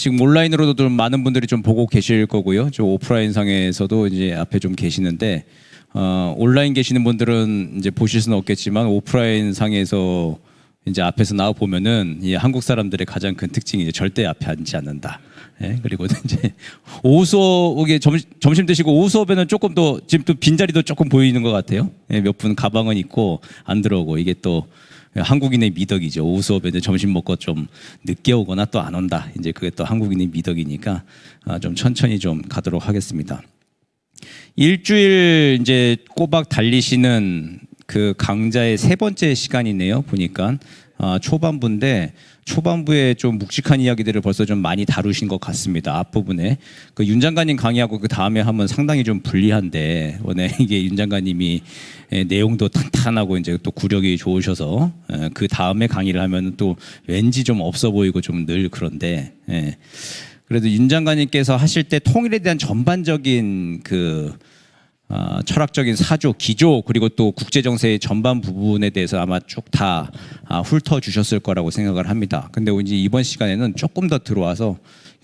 지금 온라인으로도 좀 많은 분들이 좀 보고 계실 거고요. 저 오프라인 상에서도 이제 앞에 좀 계시는데 온라인 계시는 분들은 이제 보실 수는 없겠지만 오프라인 상에서 이제 앞에서 나와 보면은 이 한국 사람들의 가장 큰 특징이 이제 절대 앞에 앉지 않는다. 예, 그리고 이제 오후 수업 이게 점심 드시고 오후 수업에는 조금 더 지금 또 빈자리도 조금 보이는 것 같아요. 예, 몇 분 가방은 있고 안 들어오고 이게 또 한국인의 미덕이죠. 오후 수업에 이제 점심 먹고 좀 늦게 오거나 또 안 온다. 이제 그게 또 한국인의 미덕이니까 좀 천천히 좀 가도록 하겠습니다. 일주일 이제 꼬박 달리시는 그 강좌의 세 번째 시간이네요. 보니까 초반부인데 초반부에 좀 묵직한 이야기들을 벌써 좀 많이 다루신 것 같습니다. 앞부분에 그 윤 장관님 강의하고 그 다음에 하면 상당히 좀 불리한데 원래 이게 윤 장관님이 내용도 탄탄하고 이제 또 구력이 좋으셔서 그 다음에 강의를 하면 또 왠지 좀 없어 보이고 좀 늘 그런데 그래도 윤 장관님께서 하실 때 통일에 대한 전반적인 그 철학적인 사조, 기조 그리고 또 국제정세의 전반 부분에 대해서 아마 쭉 다 훑어주셨을 거라고 생각을 합니다. 근데 이제 이번 시간에는 조금 더 들어와서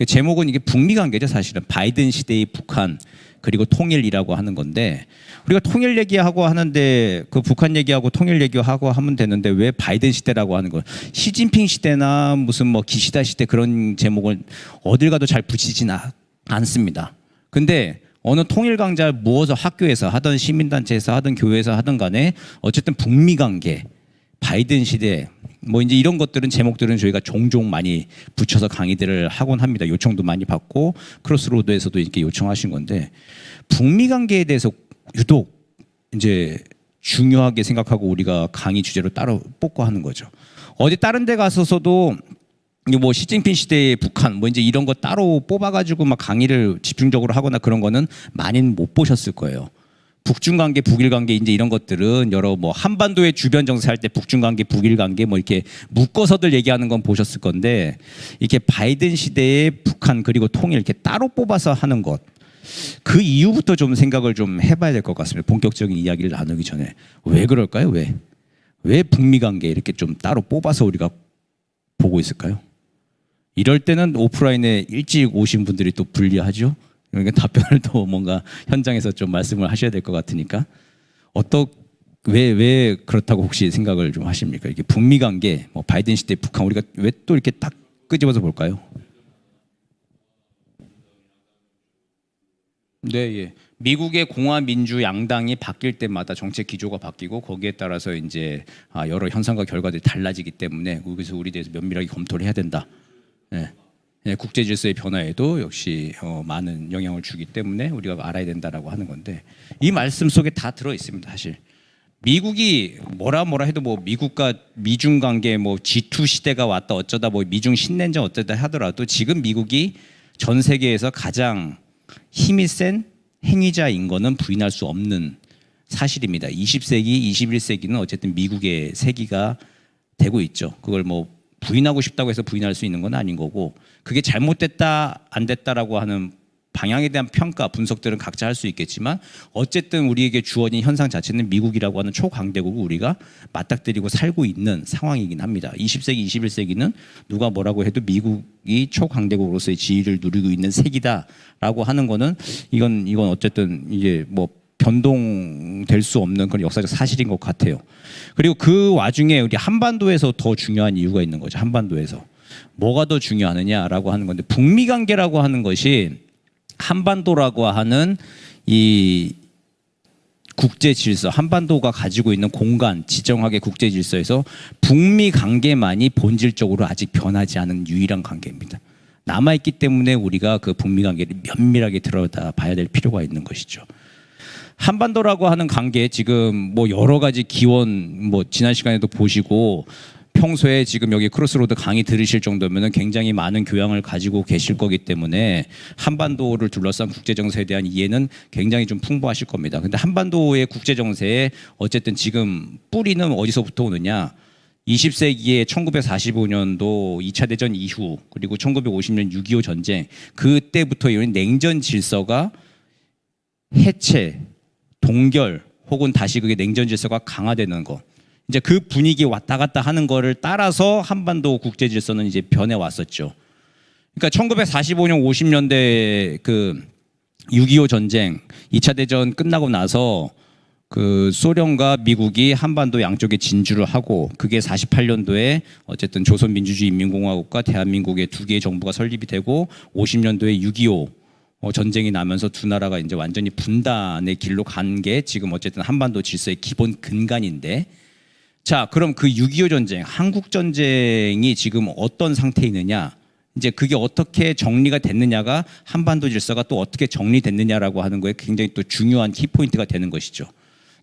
제목은 이게 북미 관계죠. 사실은 바이든 시대의 북한 그리고 통일이라고 하는 건데 우리가 통일 얘기하고 하는데 그 북한 얘기하고 통일 얘기하고 하면 되는데 왜 바이든 시대라고 하는 거예요? 시진핑 시대나 무슨 뭐 기시다 시대 그런 제목을 어딜 가도 잘 붙이진 않습니다. 근데 어느 통일 강좌를 모아서 학교에서 하든 시민단체에서 하든 교회에서 하든 간에 어쨌든 북미 관계, 바이든 시대 뭐 이제 이런 것들은 제목들은 저희가 종종 많이 붙여서 강의들을 하곤 합니다. 요청도 많이 받고 크로스로드에서도 이렇게 요청하신 건데 북미 관계에 대해서 유독 이제 중요하게 생각하고 우리가 강의 주제로 따로 뽑고 하는 거죠. 어디 다른 데 가서도 뭐 시진핑 시대의 북한 뭐 이제 이런 거 따로 뽑아가지고 막 강의를 집중적으로 하거나 그런 거는 많이는 못 보셨을 거예요. 북중 관계, 북일 관계 이제 이런 것들은 여러 뭐 한반도의 주변 정세 할 때 북중 관계, 북일 관계 뭐 이렇게 묶어서들 얘기하는 건 보셨을 건데 이렇게 바이든 시대의 북한 그리고 통일 이렇게 따로 뽑아서 하는 것 그 이유부터 좀 생각을 좀 해봐야 될 것 같습니다. 본격적인 이야기를 나누기 전에 왜 그럴까요? 왜 북미 관계 이렇게 좀 따로 뽑아서 우리가 보고 있을까요? 이럴 때는 오프라인에 일찍 오신 분들이 또 불리하죠. 그러니까 답변을 또 뭔가 현장에서 좀 말씀을 하셔야 될 것 같으니까 왜 그렇다고 혹시 생각을 좀 하십니까? 이게 북미 관계, 뭐 바이든 시대 북한 우리가 왜 또 이렇게 딱 끄집어서 볼까요? 네, 예. 미국의 공화 민주 양당이 바뀔 때마다 정책 기조가 바뀌고 거기에 따라서 이제 여러 현상과 결과들이 달라지기 때문에 그래서 우리 대해서 면밀하게 검토를 해야 된다. 네. 국제 질서의 변화에도 역시 많은 영향을 주기 때문에 우리가 알아야 된다라고 하는 건데 이 말씀 속에 다 들어 있습니다. 사실 미국이 뭐라 해도 뭐 미국과 미중 관계 뭐 G2 시대가 왔다 어쩌다 뭐 미중 신냉전 어쩌다 하더라도 지금 미국이 전 세계에서 가장 힘이 센 행위자인 거는 부인할 수 없는 사실입니다. 20세기, 21세기는 어쨌든 미국의 세기가 되고 있죠. 그걸 뭐 부인하고 싶다고 해서 부인할 수 있는 건 아닌 거고 그게 잘못됐다 안 됐다라고 하는 방향에 대한 평가 분석들은 각자 할 수 있겠지만 어쨌든 우리에게 주어진 현상 자체는 미국이라고 하는 초강대국을 우리가 맞닥뜨리고 살고 있는 상황이긴 합니다. 20세기 21세기는 누가 뭐라고 해도 미국이 초강대국으로서의 지위를 누리고 있는 세기다라고 하는 거는 이건 어쨌든 이게 뭐 변동될 수 없는 그런 역사적 사실인 것 같아요. 그리고 그 와중에 우리 한반도에서 더 중요한 이유가 있는 거죠. 한반도에서 뭐가 더 중요하느냐라고 하는 건데 북미 관계라고 하는 것이 한반도라고 하는 이 국제 질서, 한반도가 가지고 있는 공간, 지정학의 국제 질서에서 북미 관계만이 본질적으로 아직 변하지 않은 유일한 관계입니다. 남아있기 때문에 우리가 그 북미 관계를 면밀하게 들여다봐야 될 필요가 있는 것이죠. 한반도라고 하는 관계 지금 뭐 여러 가지 기원 뭐 지난 시간에도 보시고 평소에 지금 여기 크로스로드 강의 들으실 정도면 굉장히 많은 교양을 가지고 계실 거기 때문에 한반도를 둘러싼 국제정세에 대한 이해는 굉장히 좀 풍부하실 겁니다. 근데 한반도의 국제정세에 어쨌든 지금 뿌리는 어디서부터 오느냐 20세기에 1945년도 2차 대전 이후 그리고 1950년 6.25 전쟁 그때부터 이런 냉전 질서가 해체, 동결 혹은 다시 그게 냉전 질서가 강화되는 거 이제 그 분위기 왔다 갔다 하는 거를 따라서 한반도 국제 질서는 이제 변해 왔었죠. 그러니까 1945년 50년대 그 6.25 전쟁 2차 대전 끝나고 나서 그 소련과 미국이 한반도 양쪽에 진주를 하고 그게 48년도에 어쨌든 조선민주주의인민공화국과 대한민국의 두 개의 정부가 설립이 되고 50년도에 6.25 전쟁이 나면서 두 나라가 이제 완전히 분단의 길로 간 게 지금 어쨌든 한반도 질서의 기본 근간인데, 자, 그럼 그 6.25 전쟁, 한국 전쟁이 지금 어떤 상태에 있느냐? 이제 그게 어떻게 정리가 됐느냐가 한반도 질서가 또 어떻게 정리됐느냐라고 하는 거에 굉장히 또 중요한 키포인트가 되는 것이죠.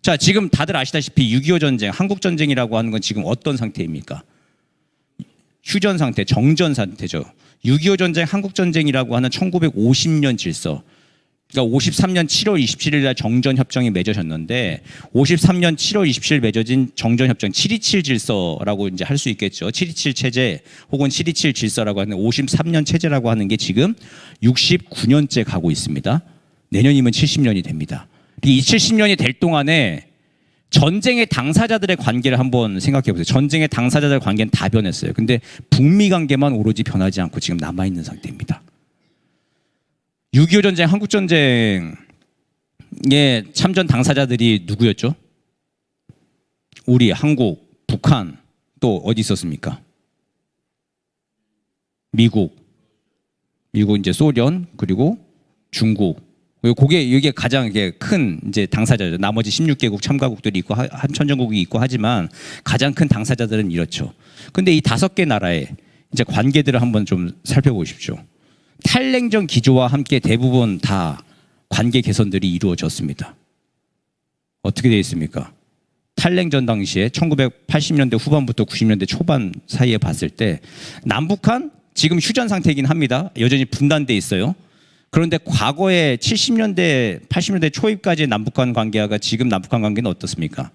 자, 지금 다들 아시다시피 6.25 전쟁, 한국 전쟁이라고 하는 건 지금 어떤 상태입니까? 휴전 상태, 정전 상태죠. 6.25 전쟁, 한국 전쟁이라고 하는 1950년 질서. 그러니까 53년 7월 27일 날 정전 협정이 맺어졌는데 53년 7월 27일 맺어진 정전 협정 727 질서라고 이제 할 수 있겠죠. 727 체제 혹은 727 질서라고 하는 53년 체제라고 하는 게 지금 69년째 가고 있습니다. 내년이면 70년이 됩니다. 이 70년이 될 동안에 전쟁의 당사자들의 관계를 한번 생각해 보세요. 전쟁의 당사자들의 관계는 다 변했어요. 근데 북미 관계만 오로지 변하지 않고 지금 남아 있는 상태입니다. 6.25 전쟁, 한국 전쟁의 참전 당사자들이 누구였죠? 우리, 한국, 북한, 또 어디 있었습니까? 미국 이제 소련, 그리고 중국. 이게 가장 큰 이제 당사자죠. 나머지 16개국 참가국들이 있고 참전국이 있고 하지만 가장 큰 당사자들은 이렇죠. 근데 이 5개 나라의 이제 관계들을 한번 좀 살펴보십시오. 탈냉전 기조와 함께 대부분 다 관계 개선들이 이루어졌습니다. 어떻게 되어 있습니까? 탈냉전 당시에 1980년대 후반부터 90년대 초반 사이에 봤을 때 남북한 지금 휴전 상태이긴 합니다. 여전히 분단돼 있어요. 그런데 과거에 70년대, 80년대 초입까지의 남북한 관계가 지금 남북한 관계는 어떻습니까?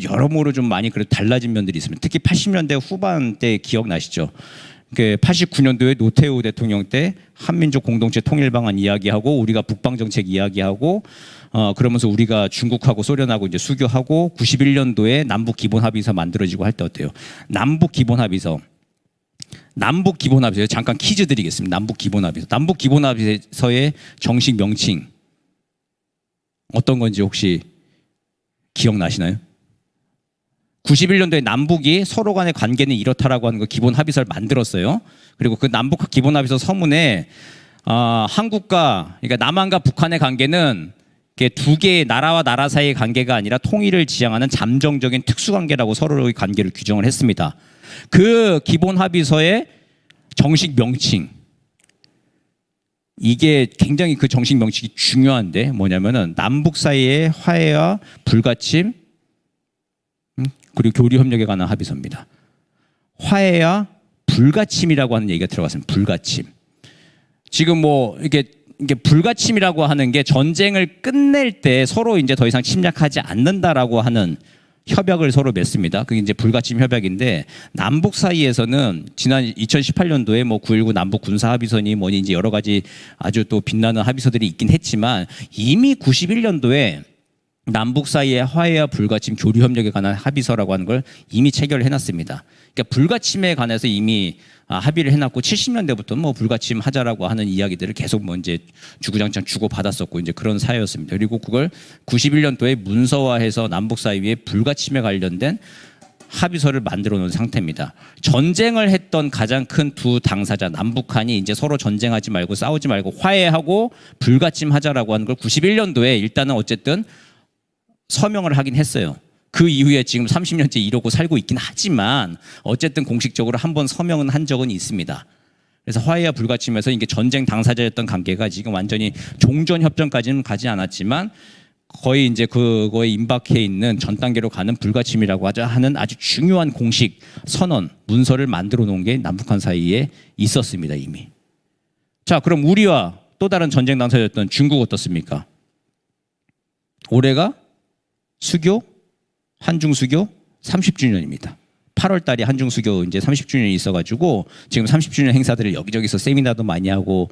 여러모로 좀 많이 그래도 달라진 면들이 있습니다. 특히 80년대 후반 때 기억나시죠? 89년도에 노태우 대통령 때 한민족 공동체 통일 방안 이야기하고 우리가 북방 정책 이야기하고 그러면서 우리가 중국하고 소련하고 이제 수교하고 91년도에 남북 기본 합의서 만들어지고 할 때 어때요? 남북 기본 합의서 잠깐 퀴즈 드리겠습니다. 남북 기본 합의서의 정식 명칭 어떤 건지 혹시 기억나시나요? 91년도에 남북이 서로 간의 관계는 이렇다라고 하는 거 기본 합의서를 만들었어요. 그리고 그 남북 기본 합의서 서문에 한국과 그러니까 남한과 북한의 관계는 두 개의 나라와 나라 사이의 관계가 아니라 통일을 지향하는 잠정적인 특수관계라고 서로의 관계를 규정을 했습니다. 그 기본 합의서의 정식 명칭, 이게 굉장히 그 정식 명칭이 중요한데 뭐냐면은 남북 사이의 화해와 불가침 그리고 교류 협력에 관한 합의서입니다. 화해와 불가침이라고 하는 얘기가 들어갔습니다. 불가침. 지금 이게 불가침이라고 하는 게 전쟁을 끝낼 때 서로 이제 더 이상 침략하지 않는다라고 하는 협약을 서로 맺습니다. 그게 이제 불가침 협약인데 남북 사이에서는 지난 2018년도에 9.19 남북 군사 합의서니 뭐니 이제 여러 가지 아주 또 빛나는 합의서들이 있긴 했지만 이미 91년도에 남북 사이의 화해와 불가침 교류 협력에 관한 합의서라고 하는 걸 이미 체결을 해놨습니다. 그러니까 불가침에 관해서 이미 합의를 해놨고 70년대부터는 불가침 하자라고 하는 이야기들을 계속 이제 주구장창 주고 받았었고 이제 그런 사회였습니다. 그리고 그걸 91년도에 문서화해서 남북 사이의 불가침에 관련된 합의서를 만들어 놓은 상태입니다. 전쟁을 했던 가장 큰 두 당사자 남북한이 이제 서로 전쟁하지 말고 싸우지 말고 화해하고 불가침 하자라고 하는 걸 91년도에 일단은 어쨌든 서명을 하긴 했어요. 그 이후에 지금 30년째 이러고 살고 있긴 하지만 어쨌든 공식적으로 한번 서명은 한 적은 있습니다. 그래서 화해와 불가침에서 이게 전쟁 당사자였던 관계가 지금 완전히 종전 협정까지는 가지 않았지만 거의 이제 그거에 임박해 있는 전 단계로 가는 불가침이라고 하는 아주 중요한 공식 선언 문서를 만들어 놓은 게 남북한 사이에 있었습니다 이미. 자, 그럼 우리와 또 다른 전쟁 당사자였던 중국 어떻습니까? 올해가 수교 한중 수교 30주년입니다. 8월 달에 한중 수교 이제 30주년이 있어가지고 지금 30주년 행사들을 여기저기서 세미나도 많이 하고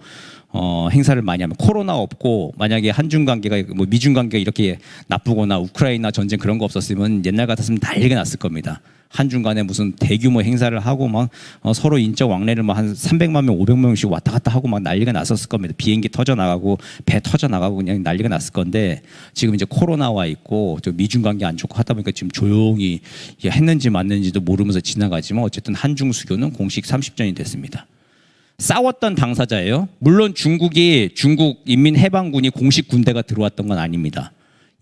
행사를 많이 하면 코로나 없고 만약에 한중 관계가 미중 관계가 이렇게 나쁘거나 우크라이나 전쟁 그런 거 없었으면 옛날 같았으면 난리가 났을 겁니다. 한중 간에 무슨 대규모 행사를 하고 막 서로 인적 왕래를 막 한 300만 명, 500만 명씩 왔다 갔다 하고 막 난리가 났었을 겁니다. 비행기 터져 나가고 배 터져 나가고 그냥 난리가 났을 건데 지금 이제 코로나와 있고 또 미중 관계 안 좋고 하다 보니까 지금 조용히 했는지 맞는지도 모르면서 지나가지만 어쨌든 한중 수교는 공식 30전이 됐습니다. 싸웠던 당사자예요. 물론 중국이 중국 인민해방군이 공식 군대가 들어왔던 건 아닙니다.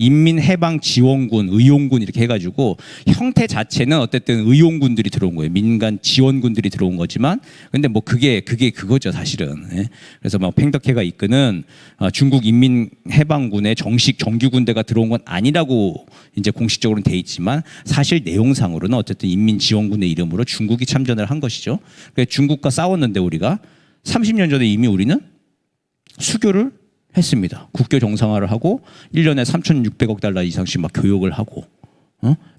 인민해방지원군, 의용군 이렇게 해가지고 형태 자체는 어쨌든 의용군들이 들어온 거예요. 민간 지원군들이 들어온 거지만, 근데 뭐 그게 그거죠 사실은. 예. 그래서 막 팽덕회가 이끄는 중국 인민해방군의 정식 정규군대가 들어온 건 아니라고 이제 공식적으로는 돼 있지만 사실 내용상으로는 어쨌든 인민지원군의 이름으로 중국이 참전을 한 것이죠. 그래서 중국과 싸웠는데 우리가 30년 전에 이미 우리는 수교를 했습니다. 국교 정상화를 하고 1년에 3,600억 달러 이상씩 막 교육을 하고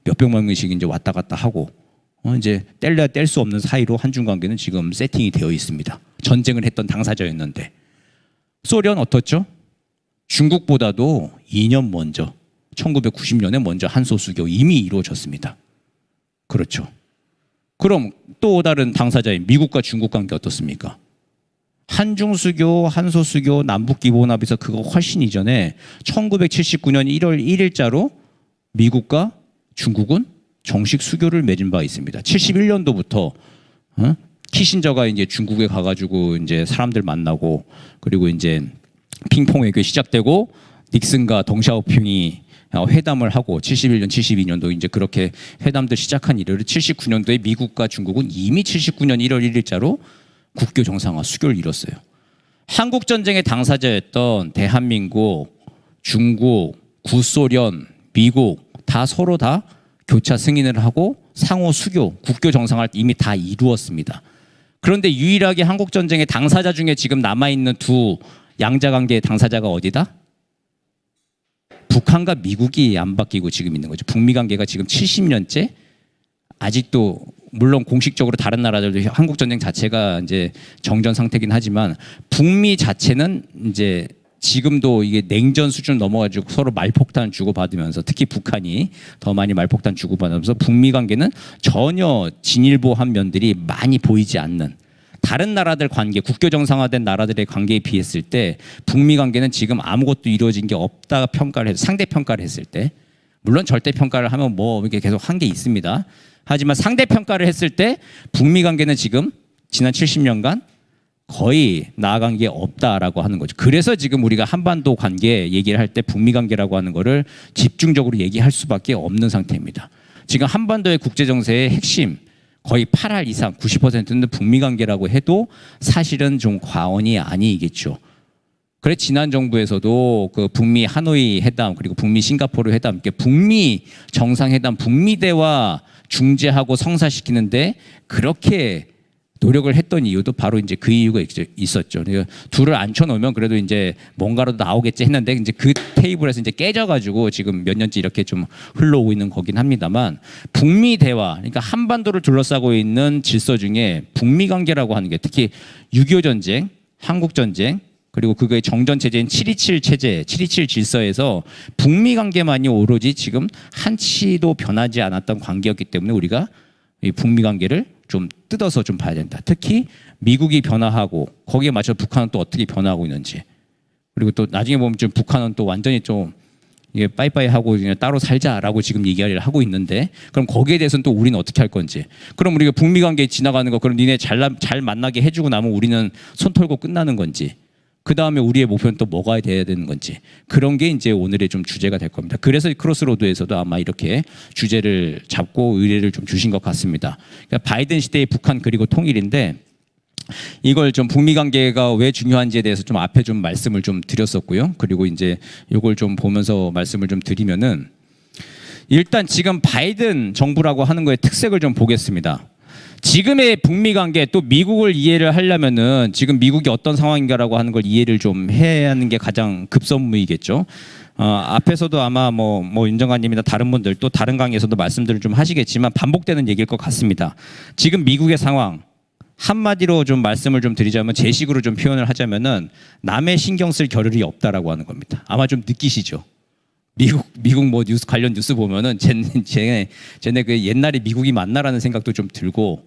몇백만 명씩 이제 왔다 갔다 하고 이제 뗄래야 뗄 수 없는 사이로 한중 관계는 지금 세팅이 되어 있습니다. 전쟁을 했던 당사자였는데 소련 어떻죠? 중국보다도 2년 먼저 1990년에 먼저 한소 수교 이미 이루어졌습니다. 그렇죠. 그럼 또 다른 당사자인 미국과 중국 관계 어떻습니까? 한중 수교, 한소 수교, 남북 기본합의서 그거 훨씬 이전에 1979년 1월 1일자로 미국과 중국은 정식 수교를 맺은 바 있습니다. 71년도부터 키신저가 이제 중국에 가가지고 이제 사람들 만나고 그리고 이제 핑퐁 외교 시작되고 닉슨과 덩샤오핑이 회담을 하고 71년, 72년도 이제 그렇게 회담들 시작한 이래로 79년도에 미국과 중국은 이미 79년 1월 1일자로 국교 정상화 수교를 이뤘어요. 한국 전쟁의 당사자였던 대한민국, 중국, 구소련, 미국 다 서로 다 교차 승인을 하고 상호 수교, 국교 정상화를 이미 다 이루었습니다. 그런데 유일하게 한국 전쟁의 당사자 중에 지금 남아 있는 두 양자 관계의 당사자가 어디다? 북한과 미국이 안 바뀌고 지금 있는 거죠. 북미 관계가 지금 70년째 아직도 물론 공식적으로 다른 나라들도 한국 전쟁 자체가 이제 정전 상태긴 하지만 북미 자체는 이제 지금도 이게 냉전 수준 넘어가지고 서로 말폭탄 주고받으면서 특히 북한이 더 많이 말폭탄 주고받으면서 북미 관계는 전혀 진일보한 면들이 많이 보이지 않는 다른 나라들 관계, 국교 정상화된 나라들의 관계에 비했을 때 북미 관계는 지금 아무것도 이루어진 게 없다 평가를 해서 상대 평가를 했을 때 물론 절대 평가를 하면 뭐 이렇게 계속 한 게 있습니다. 하지만 상대 평가를 했을 때 북미 관계는 지금 지난 70년간 거의 나아간 게 없다라고 하는 거죠. 그래서 지금 우리가 한반도 관계 얘기를 할 때 북미 관계라고 하는 거를 집중적으로 얘기할 수밖에 없는 상태입니다. 지금 한반도의 국제 정세의 핵심 거의 8할 이상 90%는 북미 관계라고 해도 사실은 좀 과언이 아니겠죠. 그래 지난 정부에서도 그 북미 하노이 회담 그리고 북미 싱가포르 회담 이렇게 북미 정상회담 북미 대화 중재하고 성사시키는데 그렇게 노력을 했던 이유도 바로 이제 그 이유가 있었죠. 둘을 앉혀놓으면 그래도 이제 뭔가라도 나오겠지 했는데 이제 그 테이블에서 이제 깨져가지고 지금 몇 년째 이렇게 좀 흘러오고 있는 거긴 합니다만 북미 대화, 그러니까 한반도를 둘러싸고 있는 질서 중에 북미 관계라고 하는 게 특히 6.25 전쟁, 한국 전쟁 그리고 그거의 정전 체제인 7.27 체제, 7.27 질서에서 북미 관계만이 오로지 지금 한치도 변하지 않았던 관계였기 때문에 우리가 이 북미 관계를 좀 뜯어서 좀 봐야 된다. 특히 미국이 변화하고 거기에 맞춰 북한은 또 어떻게 변화하고 있는지. 그리고 또 나중에 보면 좀 북한은 또 완전히 좀 이게 빠이빠이 하고 그냥 따로 살자라고 지금 얘기를 하고 있는데 그럼 거기에 대해서는 또 우리는 어떻게 할 건지. 그럼 우리가 북미 관계에 지나가는 거 그럼 니네 잘 만나게 해주고 나면 우리는 손 털고 끝나는 건지. 그 다음에 우리의 목표는 또 뭐가 돼야 되는 건지 그런 게 이제 오늘의 좀 주제가 될 겁니다. 그래서 크로스로드에서도 아마 이렇게 주제를 잡고 의뢰를 좀 주신 것 같습니다. 그러니까 바이든 시대의 북한 그리고 통일인데 이걸 좀 북미 관계가 왜 중요한지에 대해서 좀 앞에 좀 말씀을 좀 드렸었고요. 그리고 이제 이걸 좀 보면서 말씀을 좀 드리면은 일단 지금 바이든 정부라고 하는 거의 특색을 좀 보겠습니다. 지금의 북미 관계 또 미국을 이해를 하려면은 지금 미국이 어떤 상황인가라고 하는 걸 이해를 좀 해야 하는 게 가장 급선무이겠죠. 앞에서도 아마 뭐 윤정관님이나 다른 분들 또 다른 강의에서도 말씀들을 좀 하시겠지만 반복되는 얘기일 것 같습니다. 지금 미국의 상황 한마디로 좀 말씀을 좀 드리자면 제 식으로 좀 표현을 하자면은 남의 신경 쓸 겨를이 없다라고 하는 겁니다. 아마 좀 느끼시죠. 미국 뭐 뉴스 관련 뉴스 보면은 쟤네 그 옛날에 미국이 맞나라는 생각도 좀 들고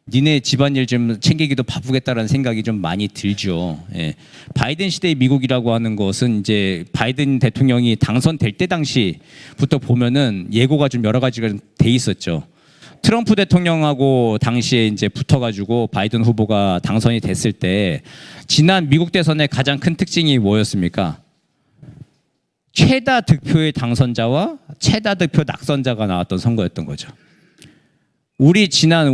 니네 집안일 좀 챙기기도 바쁘겠다라는 생각이 좀 많이 들죠. 예. 바이든 시대의 미국이라고 하는 것은 이제 바이든 대통령이 당선될 때 당시부터 보면은 예고가 좀 여러 가지가 돼 있었죠. 트럼프 대통령하고 당시에 이제 붙어가지고 바이든 후보가 당선이 됐을 때 지난 미국 대선의 가장 큰 특징이 뭐였습니까? 최다 득표의 당선자와 최다 득표 낙선자가 나왔던 선거였던 거죠. 우리 지난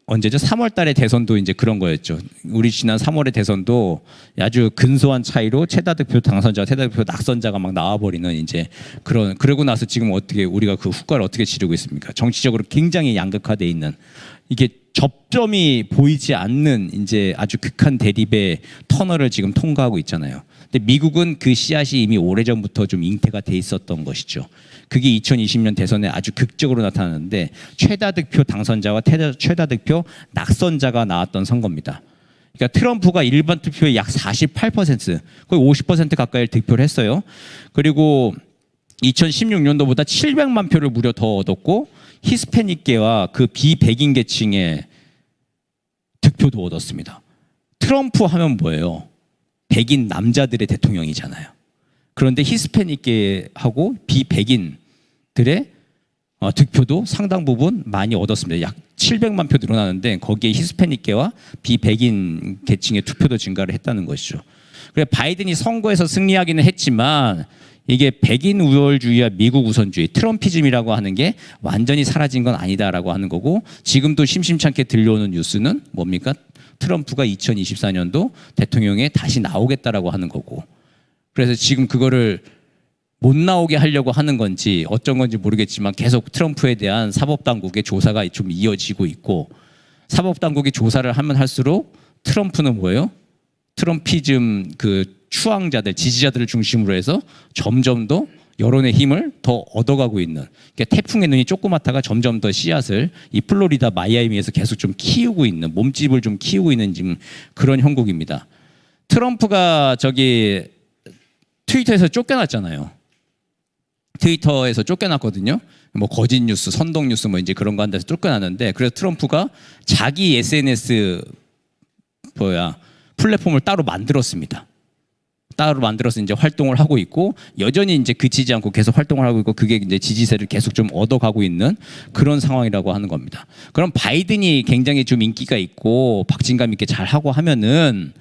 언제죠? 3월 달에 대선도 이제 그런 거였죠. 우리 지난 3월의 대선도 아주 근소한 차이로 최다 득표 당선자와 최다 득표 낙선자가 막 나와버리는 이제 그러고 나서 지금 어떻게 우리가 그 후과를 어떻게 치르고 있습니까? 정치적으로 굉장히 양극화돼 있는 이게 접점이 보이지 않는 이제 아주 극한 대립의 터널을 지금 통과하고 있잖아요. 근데 미국은 그 씨앗이 이미 오래전부터 좀 잉태가 돼 있었던 것이죠. 그게 2020년 대선에 아주 극적으로 나타나는데 최다 득표 당선자와 최다 득표 낙선자가 나왔던 선거입니다. 그러니까 트럼프가 일반 투표의 약 48%, 거의 50% 가까이 득표를 했어요. 그리고 2016년도보다 700만 표를 무려 더 얻었고 히스패닉계와 그 비백인 계층의 득표도 얻었습니다. 트럼프 하면 뭐예요? 백인 남자들의 대통령이잖아요. 그런데 히스패닉계하고 비백인들의 득표도 상당 부분 많이 얻었습니다. 약 700만 표 늘어나는데 거기에 히스패닉계와 비백인 계층의 투표도 증가를 했다는 것이죠. 그래 바이든이 선거에서 승리하기는 했지만 이게 백인 우월주의와 미국 우선주의, 트럼피즘이라고 하는 게 완전히 사라진 건 아니다라고 하는 거고 지금도 심심찮게 들려오는 뉴스는 뭡니까? 트럼프가 2024년도 대통령에 다시 나오겠다라고 하는 거고 그래서 지금 그거를 못 나오게 하려고 하는 건지 어쩐 건지 모르겠지만 계속 트럼프에 대한 사법당국의 조사가 좀 이어지고 있고 사법당국이 조사를 하면 할수록 트럼프는 뭐예요? 트럼피즘 그 추앙자들, 지지자들을 중심으로 해서 점점 더 여론의 힘을 더 얻어가고 있는 그러니까 태풍의 눈이 조그맣다가 점점 더 씨앗을 이 플로리다 마이애미에서 계속 좀 키우고 있는 몸집을 좀 키우고 있는 지금 그런 형국입니다. 트럼프가 저기 트위터에서 쫓겨났잖아요. 트위터에서 쫓겨났거든요. 뭐 거짓 뉴스, 선동 뉴스 뭐 이제 그런 거 한다서 쫓겨났는데 그래서 트럼프가 자기 SNS 플랫폼을 따로 만들었습니다. 따로 만들어서 이제 활동을 하고 있고 여전히 이제 그치지 않고 계속 활동을 하고 있고 그게 이제 지지세를 계속 좀 얻어가고 있는 그런 상황이라고 하는 겁니다. 그럼 바이든이 굉장히 좀 인기가 있고 박진감 있게 잘 하고 하면은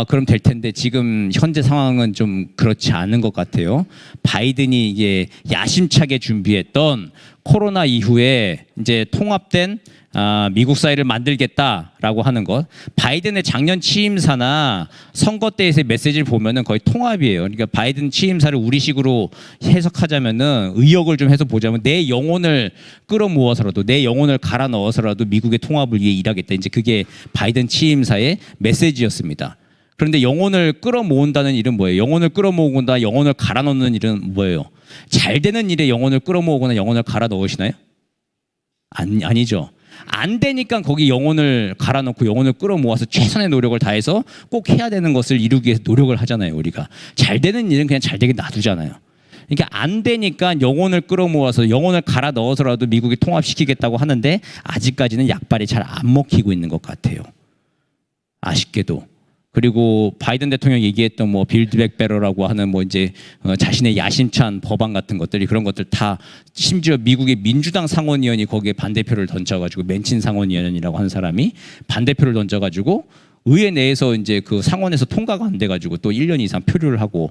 그럼 될 텐데 지금 현재 상황은 좀 그렇지 않은 것 같아요. 바이든이 이게 야심차게 준비했던 코로나 이후에 이제 통합된 미국 사회를 만들겠다라고 하는 것. 바이든의 작년 취임사나 선거 때에서의 메시지를 보면은 거의 통합이에요. 그러니까 바이든 취임사를 우리식으로 해석하자면은 의역을 좀 해서 보자면 내 영혼을 끌어모아서라도 내 영혼을 갈아 넣어서라도 미국의 통합을 위해 일하겠다. 이제 그게 바이든 취임사의 메시지였습니다. 그런데 영혼을 끌어모은다는 일은 뭐예요? 영혼을 끌어모으거나 영혼을 갈아 넣는 일은 뭐예요? 잘 되는 일에 영혼을 끌어모으거나 영혼을 갈아 넣으시나요? 아니죠. 안 되니까 거기 영혼을 갈아 넣고 영혼을 끌어모아서 최선의 노력을 다해서 꼭 해야 되는 것을 이루기 위해서 노력을 하잖아요. 우리가 잘 되는 일은 그냥 잘 되게 놔두잖아요. 그러니까 안 되니까 영혼을 끌어모아서 영혼을 갈아 넣어서라도 미국이 통합시키겠다고 하는데 아직까지는 약발이 잘 안 먹히고 있는 것 같아요. 아쉽게도. 그리고 바이든 대통령 얘기했던 뭐 빌드백 베러라고 하는 뭐 이제 자신의 야심찬 법안 같은 것들이 그런 것들 다 심지어 미국의 민주당 상원의원이 거기에 반대표를 던져가지고 맨친 상원의원이라고 하는 사람이 반대표를 던져가지고 의회 내에서 이제 그 상원에서 통과가 안 돼가지고 또 1년 이상 표류를 하고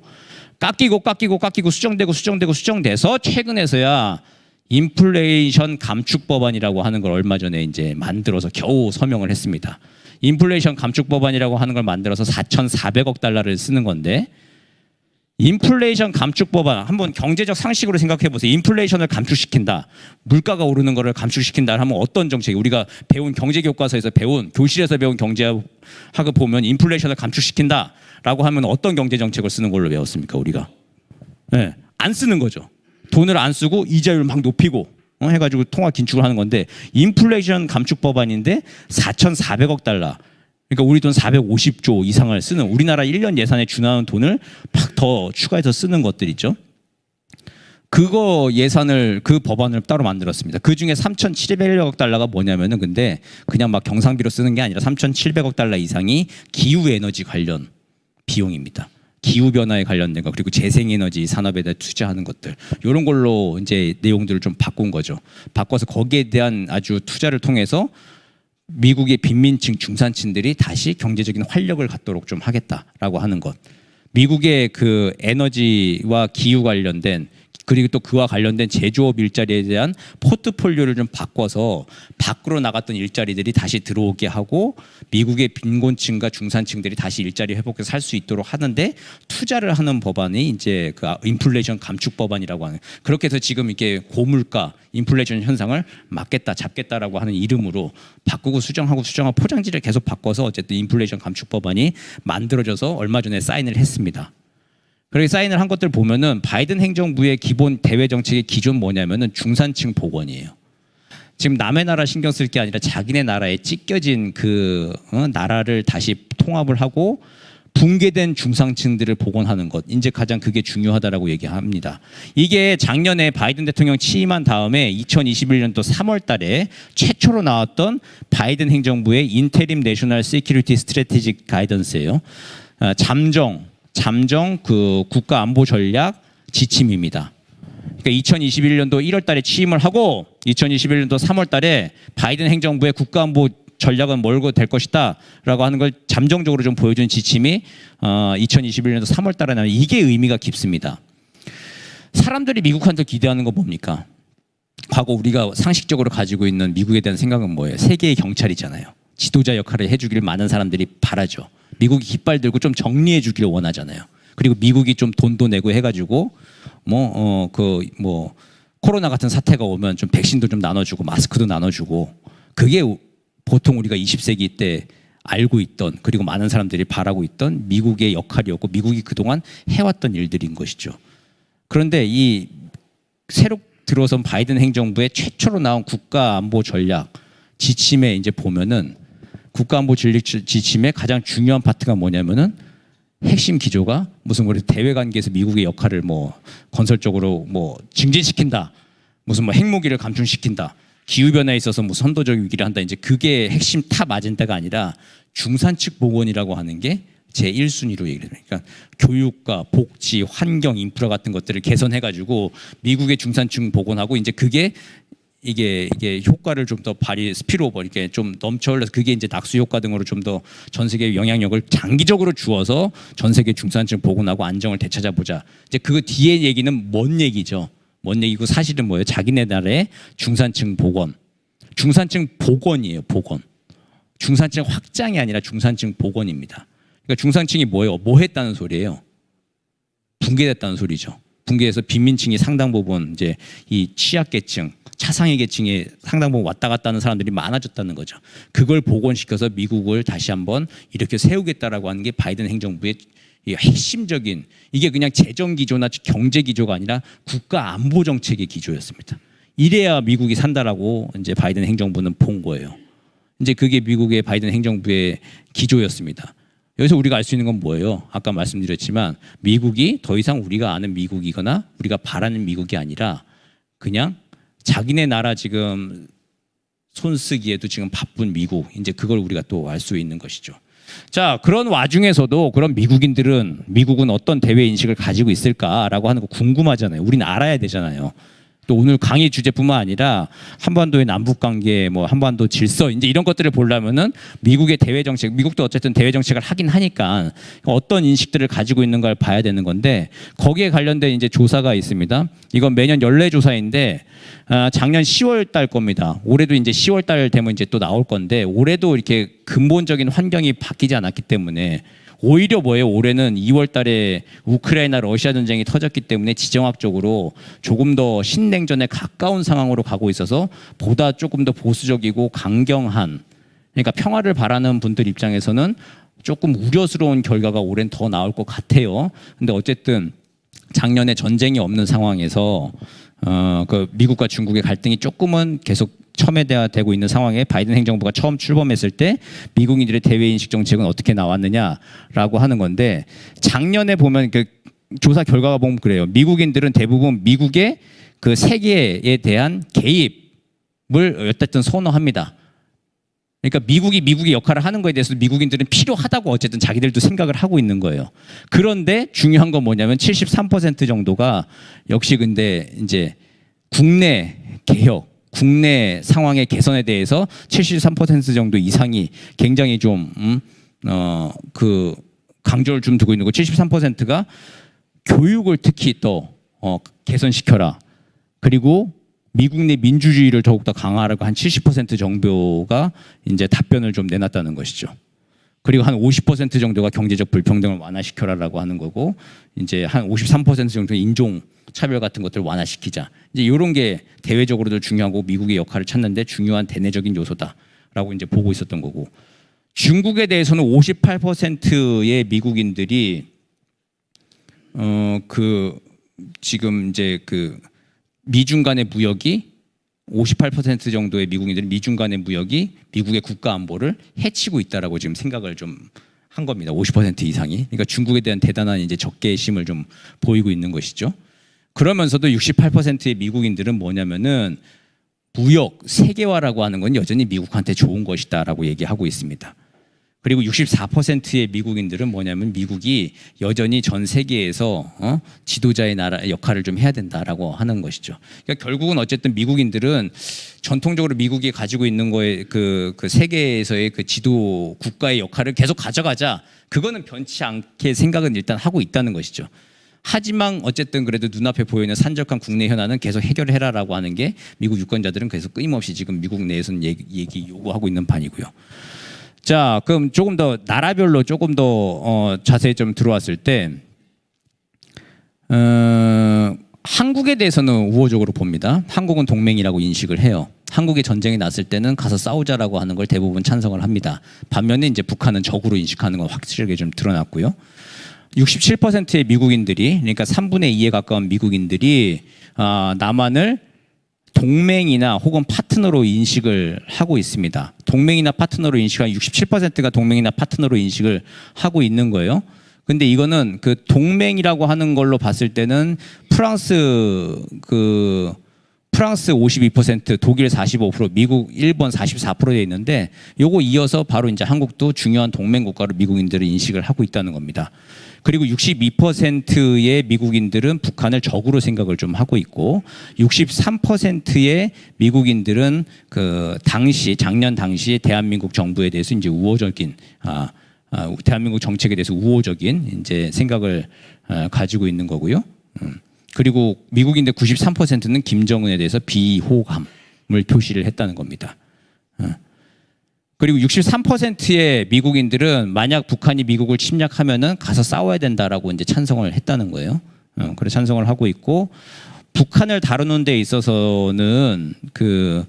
깎이고 수정돼서 최근에서야 인플레이션 감축 법안이라고 하는 걸 얼마 전에 이제 만들어서 겨우 서명을 했습니다. 인플레이션 감축 법안이라고 하는 걸 만들어서 4,400억 달러를 쓰는 건데 인플레이션 감축 법안 한번 경제적 상식으로 생각해 보세요. 인플레이션을 감축시킨다. 물가가 오르는 거를 감축시킨다 하면 어떤 정책이 우리가 배운 경제 교과서에서 배운 교실에서 배운 경제학을 보면 인플레이션을 감축시킨다라고 하면 어떤 경제 정책을 쓰는 걸로 배웠습니까? 우리가 네, 안 쓰는 거죠. 돈을 안 쓰고 이자율 막 높이고 해가지고 통화 긴축을 하는 건데 인플레이션 감축 법안인데 4,400억 달러 그러니까 우리 돈 450조 이상을 쓰는 우리나라 1년 예산에 준하는 돈을 팍 더 추가해서 쓰는 것들 있죠. 그거 예산을 그 법안을 따로 만들었습니다. 그 중에 3,700억 달러가 뭐냐면은 근데 그냥 막 경상비로 쓰는 게 아니라 3,700억 달러 이상이 기후 에너지 관련 비용입니다. 기후 변화에 관련된 거 그리고 재생에너지 산업에 대해 투자하는 것들 이런 걸로 이제 내용들을 좀 바꾼 거죠. 바꿔서 거기에 대한 아주 투자를 통해서 미국의 빈민층 중산층들이 다시 경제적인 활력을 갖도록 좀 하겠다라고 하는 것. 미국의 그 에너지와 기후 관련된 그리고 또 그와 관련된 제조업 일자리에 대한 포트폴리오를 좀 바꿔서 밖으로 나갔던 일자리들이 다시 들어오게 하고 미국의 빈곤층과 중산층들이 다시 일자리 회복해서 살 수 있도록 하는데 투자를 하는 법안이 이제 그 인플레이션 감축 법안이라고 하는 그렇게 해서 지금 이게 고물가 인플레이션 현상을 막겠다 잡겠다라고 하는 이름으로 바꾸고 수정하고 포장지를 계속 바꿔서 어쨌든 인플레이션 감축 법안이 만들어져서 얼마 전에 사인을 했습니다. 그렇게 사인을 한 것들 보면은 바이든 행정부의 기본 대외 정책의 기존 뭐냐면은 중산층 복원이에요. 지금 남의 나라 신경 쓸 게 아니라 자기네 나라에 찢겨진 그 나라를 다시 통합을 하고 붕괴된 중산층들을 복원하는 것. 이제 가장 그게 중요하다라고 얘기합니다. 이게 작년에 바이든 대통령 취임한 다음에 2021년도 3월 달에 최초로 나왔던 바이든 행정부의 인테림 내셔널 시큐리티 스트래티직 가이던스예요. 잠정 그 국가 안보 전략 지침입니다. 그러니까 2021년도 1월 달에 취임을 하고 2021년도 3월 달에 바이든 행정부의 국가 안보 전략은 뭘고 될 것이다라고 하는 걸 잠정적으로 좀 보여준 지침이 2021년도 3월 달에 나면 이게 의미가 깊습니다. 사람들이 미국한테 기대하는 거 뭡니까? 과거 우리가 상식적으로 가지고 있는 미국에 대한 생각은 뭐예요? 세계의 경찰이잖아요. 지도자 역할을 해주길 많은 사람들이 바라죠. 미국이 깃발 들고 좀 정리해 주기를 원하잖아요. 그리고 미국이 좀 돈도 내고 해가지고 코로나 같은 사태가 오면 좀 백신도 좀 나눠주고 마스크도 나눠주고 그게 보통 우리가 20세기 때 알고 있던 그리고 많은 사람들이 바라고 있던 미국의 역할이었고 미국이 그동안 해왔던 일들인 것이죠. 그런데 이 새로 들어선 바이든 행정부의 최초로 나온 국가안보 전략 지침에 이제 보면은 국가안보 전략 지침의 가장 중요한 파트가 뭐냐면은 핵심 기조가 무슨 우리 대외 관계에서 미국의 역할을 건설적으로 증진시킨다. 무슨 핵무기를 감축시킨다. 기후 변화에 있어서 선도적 위기를 한다. 이제 그게 핵심 탑 아젠다가 아니라 중산층 복원이라고 하는 게 제 1순위로 얘기를 해요. 그러니까 교육과 복지, 환경, 인프라 같은 것들을 개선해가지고 미국의 중산층 복원하고 이제 그게 이게 효과를 좀 더 스피로버 이렇게 좀 넘쳐흘러서 그게 이제 낙수 효과 등으로 좀 더 전 세계에 영향력을 장기적으로 주어서 전 세계 중산층 복원하고 안정을 되찾아보자. 이제 그 뒤에 얘기는 뭔 얘기죠? 뭔 얘기고 사실은 뭐예요? 자기네 나라의 중산층 복원. 중산층 복원이에요. 복원. 중산층 확장이 아니라 중산층 복원입니다. 그러니까 중산층이 뭐예요? 뭐 했다는 소리예요? 붕괴됐다는 소리죠. 붕괴해서 빈민층이 상당 부분 이제 이 취약계층, 차상위 계층에 상당 부분 왔다 갔다 하는 사람들이 많아졌다는 거죠. 그걸 복원시켜서 미국을 다시 한번 이렇게 세우겠다라고 하는 게 바이든 행정부의 핵심적인 이게 그냥 재정 기조나 경제 기조가 아니라 국가 안보 정책의 기조였습니다. 이래야 미국이 산다라고 이제 바이든 행정부는 본 거예요. 이제 그게 미국의 바이든 행정부의 기조였습니다. 여기서 우리가 알 수 있는 건 뭐예요? 아까 말씀드렸지만 미국이 더 이상 우리가 아는 미국이거나 우리가 바라는 미국이 아니라 그냥 자기네 나라 지금 손쓰기에도 지금 바쁜 미국 이제 그걸 우리가 또 알 수 있는 것이죠. 자, 그런 와중에서도 그런 미국은 어떤 대외 인식을 가지고 있을까라고 하는 거 궁금하잖아요. 우리는 알아야 되잖아요. 또 오늘 강의 주제뿐만 아니라 한반도의 남북 관계, 한반도 질서 이제 이런 것들을 보려면은 미국의 대외 정책, 미국도 어쨌든 대외 정책을 하긴 하니까 어떤 인식들을 가지고 있는가를 봐야 되는 건데 거기에 관련된 이제 조사가 있습니다. 이건 매년 연례 조사인데 작년 10월 달 겁니다. 올해도 이제 10월 달 되면 이제 또 나올 건데 올해도 이렇게 근본적인 환경이 바뀌지 않았기 때문에 오히려 뭐예요? 올해는 2월 달에 우크라이나 러시아 전쟁이 터졌기 때문에 지정학적으로 조금 더 신냉전에 가까운 상황으로 가고 있어서 보다 조금 더 보수적이고 강경한 그러니까 평화를 바라는 분들 입장에서는 조금 우려스러운 결과가 올해는 더 나올 것 같아요. 근데 어쨌든 작년에 전쟁이 없는 상황에서 그 미국과 중국의 갈등이 조금은 계속 첨예되고 있는 상황에 바이든 행정부가 처음 출범했을 때 미국인들의 대외 인식 정책은 어떻게 나왔느냐라고 하는 건데 작년에 보면 조사 결과가 보면 그래요. 미국인들은 대부분 미국의 그 세계에 대한 개입을 어쨌든 선호합니다. 그러니까 미국의 역할을 하는 거에 대해서 미국인들은 필요하다고 어쨌든 자기들도 생각을 하고 있는 거예요. 그런데 중요한 건 뭐냐면 73% 정도가 역시 근데 이제 국내 개혁, 국내 상황의 개선에 대해서 73% 정도 이상이 굉장히 좀 그 강조를 좀 두고 있는 거. 73%가 교육을 특히 또 개선시켜라. 그리고 미국 내 민주주의를 더욱더 강화하라고 한 70% 정도가 이제 답변을 좀 내놨다는 것이죠. 그리고 한 50% 정도가 경제적 불평등을 완화시켜라라고 하는 거고, 이제 한 53% 정도 인종 차별 같은 것들을 완화시키자. 이제 이런 게 대외적으로도 중요하고 미국의 역할을 찾는데 중요한 대내적인 요소다라고 이제 보고 있었던 거고, 중국에 대해서는 58%의 미국인들이 그 지금 이제 그 미중 간의 무역이 58% 정도의 미국인들은 미중 간의 무역이 미국의 국가 안보를 해치고 있다라고 지금 생각을 좀 한 겁니다. 50% 이상이. 그러니까 중국에 대한 대단한 이제 적개심을 좀 보이고 있는 것이죠. 그러면서도 68%의 미국인들은 뭐냐면은 무역 세계화라고 하는 건 여전히 미국한테 좋은 것이다라고 얘기하고 있습니다. 그리고 64%의 미국인들은 뭐냐면 미국이 여전히 전 세계에서 지도자의 나라 역할을 좀 해야 된다라고 하는 것이죠. 그러니까 결국은 어쨌든 미국인들은 전통적으로 미국이 가지고 있는 거에 그 세계에서의 그 지도 국가의 역할을 계속 가져가자. 그거는 변치 않게 생각은 일단 하고 있다는 것이죠. 하지만 어쨌든 그래도 눈앞에 보이는 산적한 국내 현안은 계속 해결해라라고 하는 게 미국 유권자들은 계속 끊임없이 지금 미국 내에서는 얘기 요구하고 있는 판이고요. 자, 그럼 조금 더 나라별로 조금 더 자세히 좀 들어왔을 때 한국에 대해서는 우호적으로 봅니다. 한국은 동맹이라고 인식을 해요. 한국이 전쟁이 났을 때는 가서 싸우자라고 하는 걸 대부분 찬성을 합니다. 반면에 이제 북한은 적으로 인식하는 건 확실하게 좀 드러났고요. 67%의 미국인들이, 그러니까 3분의 2에 가까운 미국인들이 남한을 동맹이나 혹은 파트너로 인식을 하고 있습니다. 동맹이나 파트너로 인식한 67%가 동맹이나 파트너로 인식을 하고 있는 거예요. 근데 이거는 그 동맹이라고 하는 걸로 봤을 때는 프랑스 52%, 독일 45%, 미국, 일본 44%에 있는데 요거 이어서 바로 이제 한국도 중요한 동맹 국가로 미국인들을 인식을 하고 있다는 겁니다. 그리고 62%의 미국인들은 북한을 적으로 생각을 좀 하고 있고 63%의 미국인들은 그 작년 당시 대한민국 정부에 대해서 이제 우호적인 대한민국 정책에 대해서 우호적인 이제 생각을 가지고 있는 거고요. 그리고 미국인들 93%는 김정은에 대해서 비호감을 표시를 했다는 겁니다. 그리고 63%의 미국인들은 만약 북한이 미국을 침략하면은 가서 싸워야 된다라고 이제 찬성을 했다는 거예요. 그래서 찬성을 하고 있고 북한을 다루는 데 있어서는 그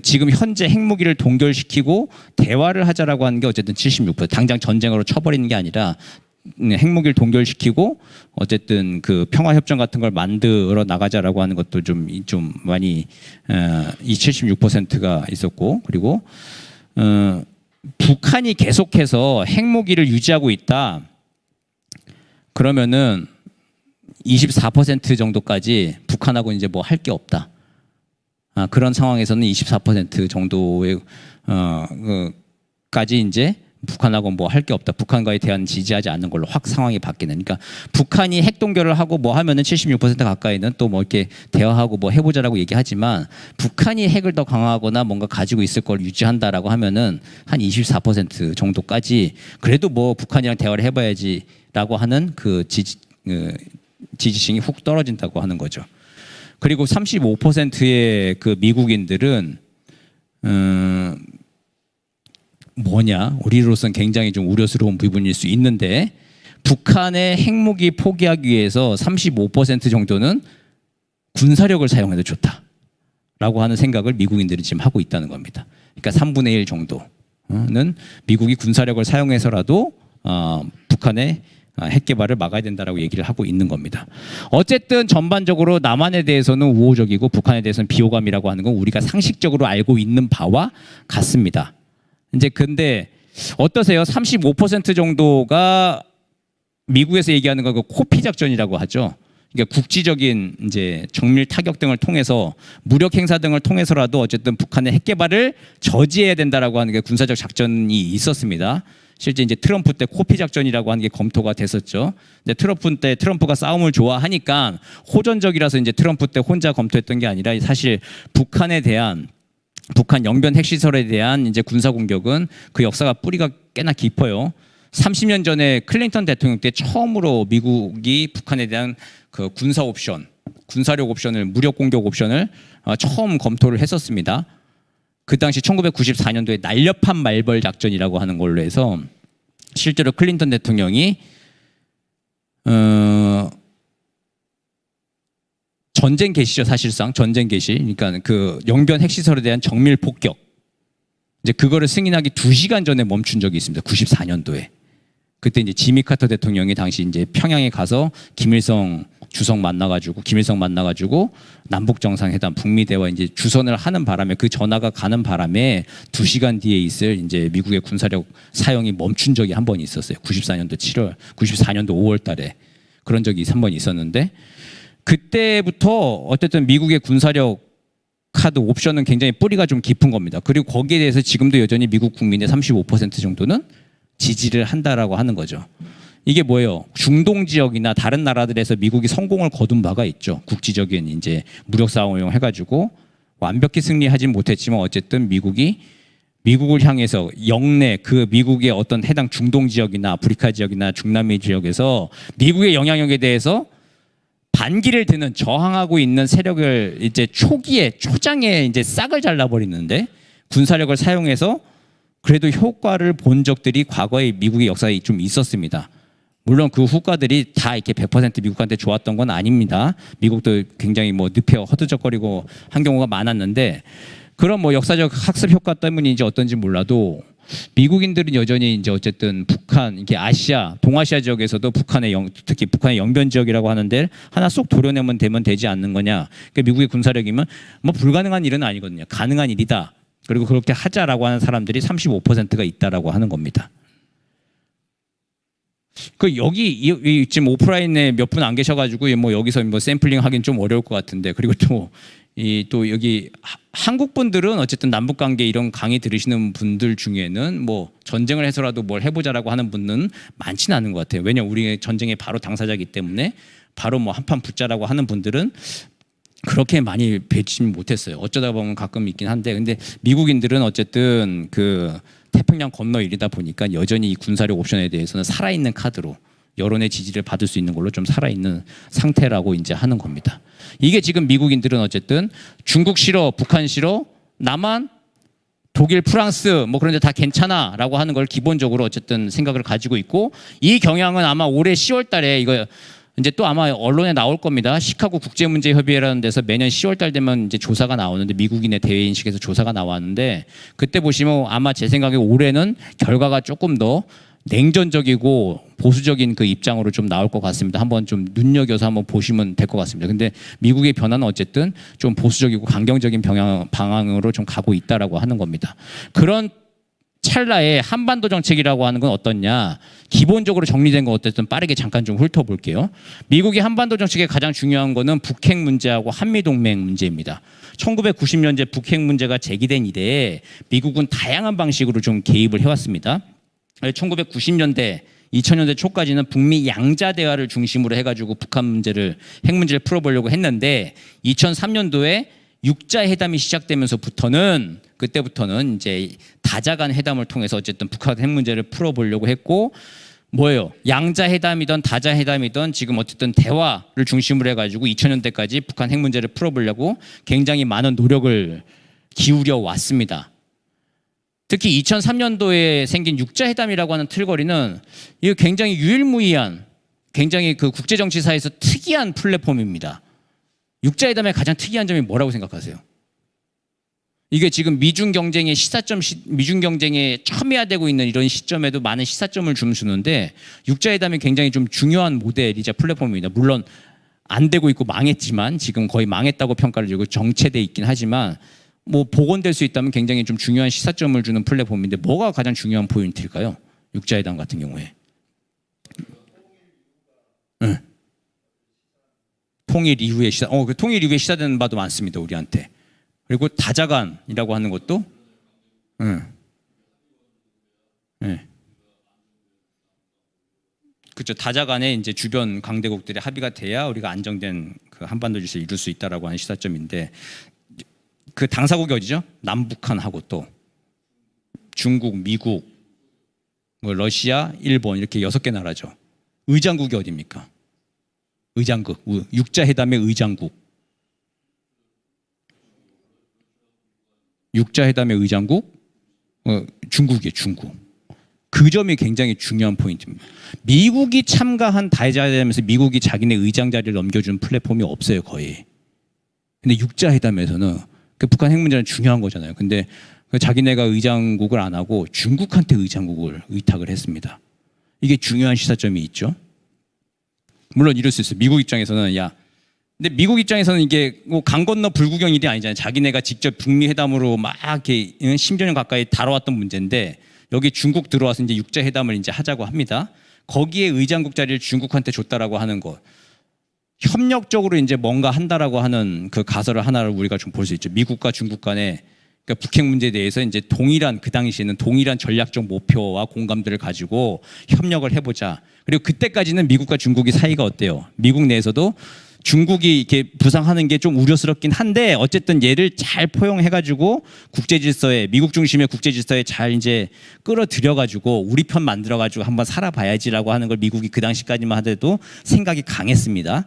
지금 현재 핵무기를 동결시키고 대화를 하자라고 하는 게 어쨌든 76%. 당장 전쟁으로 쳐버리는 게 아니라 핵무기를 동결시키고 어쨌든 그 평화협정 같은 걸 만들어 나가자라고 하는 것도 좀 많이 이 76%가 있었고 그리고 북한이 계속해서 핵무기를 유지하고 있다. 그러면은 24% 정도까지 북한하고 이제 뭐 할 게 없다. 그런 상황에서는 24% 정도의 까지 이제 북한하고 뭐 할 게 없다. 북한과의 대화는 지지하지 않는 걸로 확 상황이 바뀌는. 그러니까 북한이 핵 동결을 하고 뭐 하면은 76% 가까이는 또 뭐 이렇게 대화하고 뭐 해보자라고 얘기하지만 북한이 핵을 더 강화하거나 뭔가 가지고 있을 걸 유지한다라고 하면은 한 24% 정도까지 그래도 뭐 북한이랑 대화를 해봐야지라고 하는 그 지지층이 훅 떨어진다고 하는 거죠. 그리고 35%의 그 미국인들은 우리로서는 굉장히 좀 우려스러운 부분일 수 있는데 북한의 핵무기 포기하기 위해서 35% 정도는 군사력을 사용해도 좋다라고 하는 생각을 미국인들이 지금 하고 있다는 겁니다. 그러니까 3분의 1 정도는 미국이 군사력을 사용해서라도 북한의 핵 개발을 막아야 된다라고 얘기를 하고 있는 겁니다. 어쨌든 전반적으로 남한에 대해서는 우호적이고 북한에 대해서는 비호감이라고 하는 건 우리가 상식적으로 알고 있는 바와 같습니다. 이제 근데 어떠세요? 35% 정도가 미국에서 얘기하는 거 그 코피 작전이라고 하죠. 그러니까 국지적인 이제 정밀 타격 등을 통해서 무력 행사 등을 통해서라도 어쨌든 북한의 핵 개발을 저지해야 된다라고 하는 게 군사적 작전이 있었습니다. 실제 이제 트럼프 때 코피 작전이라고 하는 게 검토가 됐었죠. 근데 트럼프 때 트럼프가 싸움을 좋아하니까 호전적이라서 이제 트럼프 때 혼자 검토했던 게 아니라 사실 북한에 대한 북한 영변 핵시설에 대한 이제 군사 공격은 그 역사가 뿌리가 꽤나 깊어요. 30년 전에 클린턴 대통령 때 처음으로 미국이 북한에 대한 그 군사 옵션, 군사력 옵션을 무력 공격 옵션을 처음 검토를 했었습니다. 그 당시 1994년도에 날렵한 말벌 작전이라고 하는 걸로 해서 실제로 클린턴 대통령이 전쟁 개시죠. 사실상 전쟁 개시. 그러니까 그 영변 핵시설에 대한 정밀 폭격. 이제 그거를 승인하기 2시간 전에 멈춘 적이 있습니다. 94년도에. 그때 이제 지미 카터 대통령이 당시 이제 평양에 가서 김일성 주석 만나가지고 남북 정상회담 북미 대화 이제 주선을 하는 바람에 그 전화가 가는 바람에 2시간 뒤에 있을 이제 미국의 군사력 사용이 멈춘 적이 한 번 있었어요. 94년도 5월달에 그런 적이 한 번 있었는데 그때부터 어쨌든 미국의 군사력 카드 옵션은 굉장히 뿌리가 좀 깊은 겁니다. 그리고 거기에 대해서 지금도 여전히 미국 국민의 35% 정도는 지지를 한다라고 하는 거죠. 이게 뭐예요? 중동 지역이나 다른 나라들에서 미국이 성공을 거둔 바가 있죠. 국지적인 이제 무력 싸움을 해가지고 완벽히 승리하진 못했지만 어쨌든 미국을 향해서 영내 그 미국의 어떤 해당 중동 지역이나 아프리카 지역이나 중남미 지역에서 미국의 영향력에 대해서 반기를 드는 저항하고 있는 세력을 이제 초장에 이제 싹을 잘라버리는데 군사력을 사용해서 그래도 효과를 본 적들이 과거에 미국의 역사에 좀 있었습니다. 물론 그 후과들이 다 이렇게 100% 미국한테 좋았던 건 아닙니다. 미국도 굉장히 뭐 늪에 허드적거리고 한 경우가 많았는데 그런 뭐 역사적 학습 효과 때문인지 어떤지 몰라도 미국인들은 여전히 이제 어쨌든 북한, 이게 아시아, 동아시아 지역에서도 특히 북한의 영변 지역이라고 하는데 하나 쏙 도려내면 되지 않는 거냐. 그러니까 미국의 군사력이면 뭐 불가능한 일은 아니거든요. 가능한 일이다. 그리고 그렇게 하자라고 하는 사람들이 35%가 있다라고 하는 겁니다. 그 여기 지금 오프라인에 몇 분 안 계셔가지고 뭐 여기서 뭐 샘플링 하긴 좀 어려울 것 같은데 그리고 또 여기 한국 분들은 어쨌든 남북 관계 이런 강의 들으시는 분들 중에는 뭐 전쟁을 해서라도 뭘 해보자라고 하는 분은 많지는 않은 것 같아요. 왜냐 우리 전쟁의 바로 당사자이기 때문에 바로 뭐 한판 붙자라고 하는 분들은 그렇게 많이 뵙지 못했어요. 어쩌다 보면 가끔 있긴 한데 근데 미국인들은 어쨌든 그 태평양 건너 일이다 보니까 여전히 이 군사력 옵션에 대해서는 살아있는 카드로 여론의 지지를 받을 수 있는 걸로 좀 살아있는 상태라고 이제 하는 겁니다. 이게 지금 미국인들은 어쨌든 중국 싫어, 북한 싫어, 남한, 독일, 프랑스 뭐 그런데 다 괜찮아라고 하는 걸 기본적으로 어쨌든 생각을 가지고 있고 이 경향은 아마 올해 10월 달에 이거 이제 또 아마 언론에 나올 겁니다. 시카고 국제문제협의회라는 데서 매년 10월 달 되면 이제 조사가 나오는데 미국인의 대외인식에서 조사가 나왔는데 그때 보시면 아마 제 생각에 올해는 결과가 조금 더 냉전적이고 보수적인 그 입장으로 좀 나올 것 같습니다. 한번 좀 눈여겨서 한번 보시면 될 것 같습니다. 근데 미국의 변화는 어쨌든 좀 보수적이고 강경적인 방향으로 좀 가고 있다라고 하는 겁니다. 그런 찰나에 한반도 정책이라고 하는 건 어떻냐? 기본적으로 정리된 건 어쨌든 빠르게 잠깐 좀 훑어볼게요. 미국의 한반도 정책의 가장 중요한 거는 북핵 문제하고 한미동맹 문제입니다. 1990년대 북핵 문제가 제기된 이래 미국은 다양한 방식으로 좀 개입을 해왔습니다. 1990년대 2000년대 초까지는 북미 양자 대화를 중심으로 해가지고 북한 문제를 핵 문제를 풀어보려고 했는데 2003년도에 육자 회담이 시작되면서부터는 그때부터는 이제 다자간 회담을 통해서 어쨌든 북한 핵 문제를 풀어보려고 했고 뭐예요? 양자 회담이든 다자 회담이든 지금 어쨌든 대화를 중심으로 해가지고 2000년대까지 북한 핵 문제를 풀어보려고 굉장히 많은 노력을 기울여 왔습니다. 특히 2003년도에 생긴 육자회담이라고 하는 틀거리는 이거 굉장히 유일무이한 굉장히 그 국제정치사에서 특이한 플랫폼입니다. 육자회담의 가장 특이한 점이 뭐라고 생각하세요? 이게 지금 미중 경쟁의 미중 경쟁에 첨예화되고 있는 이런 시점에도 많은 시사점을 주는데 육자회담이 굉장히 좀 중요한 모델이자 플랫폼입니다. 물론 안 되고 있고 망했지만 지금 거의 망했다고 평가를 주고 정체돼 있긴 하지만 뭐 복원될 수 있다면 굉장히 좀 중요한 시사점을 주는 플랫폼인데 뭐가 가장 중요한 포인트일까요? 육자회담 같은 경우에. 응. 통일 이후에 그 통일 이후에 시사되는 바도 많습니다, 우리한테. 그리고 다자간이라고 하는 것도, 응. 응. 그렇죠. 다자간에 이제 주변 강대국들의 합의가 돼야 우리가 안정된 그 한반도 질서를 이룰 수 있다라고 하는 시사점인데, 그 당사국이 어디죠? 남북한하고 또 중국, 미국, 뭐 러시아, 일본 이렇게 6개 나라죠. 의장국이 어디입니까? 의장국, 육자회담의 의장국. 육자회담의 의장국, 중국이에요, 중국. 그 점이 굉장히 중요한 포인트입니다. 미국이 참가한 다자회담에서 미국이 자기네 의장 자리를 넘겨준 플랫폼이 없어요, 거의. 근데 육자회담에서는 그 북한 핵 문제는 중요한 거잖아요. 근데 자기네가 의장국을 안 하고 중국한테 의장국을 의탁을 했습니다. 이게 중요한 시사점이 있죠. 물론 이럴 수 있어요. 미국 입장에서는 근데 미국 입장에서는 이게 뭐 강 건너 불구경 일이 아니잖아요. 자기네가 직접 북미 회담으로 막 이렇게 10년 가까이 다뤄왔던 문제인데 여기 중국 들어와서 이제 육자 회담을 이제 하자고 합니다. 거기에 의장국 자리를 중국한테 줬다라고 하는 것. 협력적으로 이제 뭔가 한다라고 하는 그 가설을 하나를 우리가 좀 볼 수 있죠. 미국과 중국 간에 그러니까 북핵 문제에 대해서 이제 그 당시에는 동일한 전략적 목표와 공감들을 가지고 협력을 해보자. 그리고 그때까지는 미국과 중국이 사이가 어때요? 미국 내에서도 중국이 이렇게 부상하는 게 좀 우려스럽긴 한데 어쨌든 얘를 잘 포용해가지고 국제 질서에 미국 중심의 국제 질서에 잘 이제 끌어들여가지고 우리 편 만들어가지고 한번 살아봐야지라고 하는 걸 미국이 그 당시까지만 하더라도 생각이 강했습니다.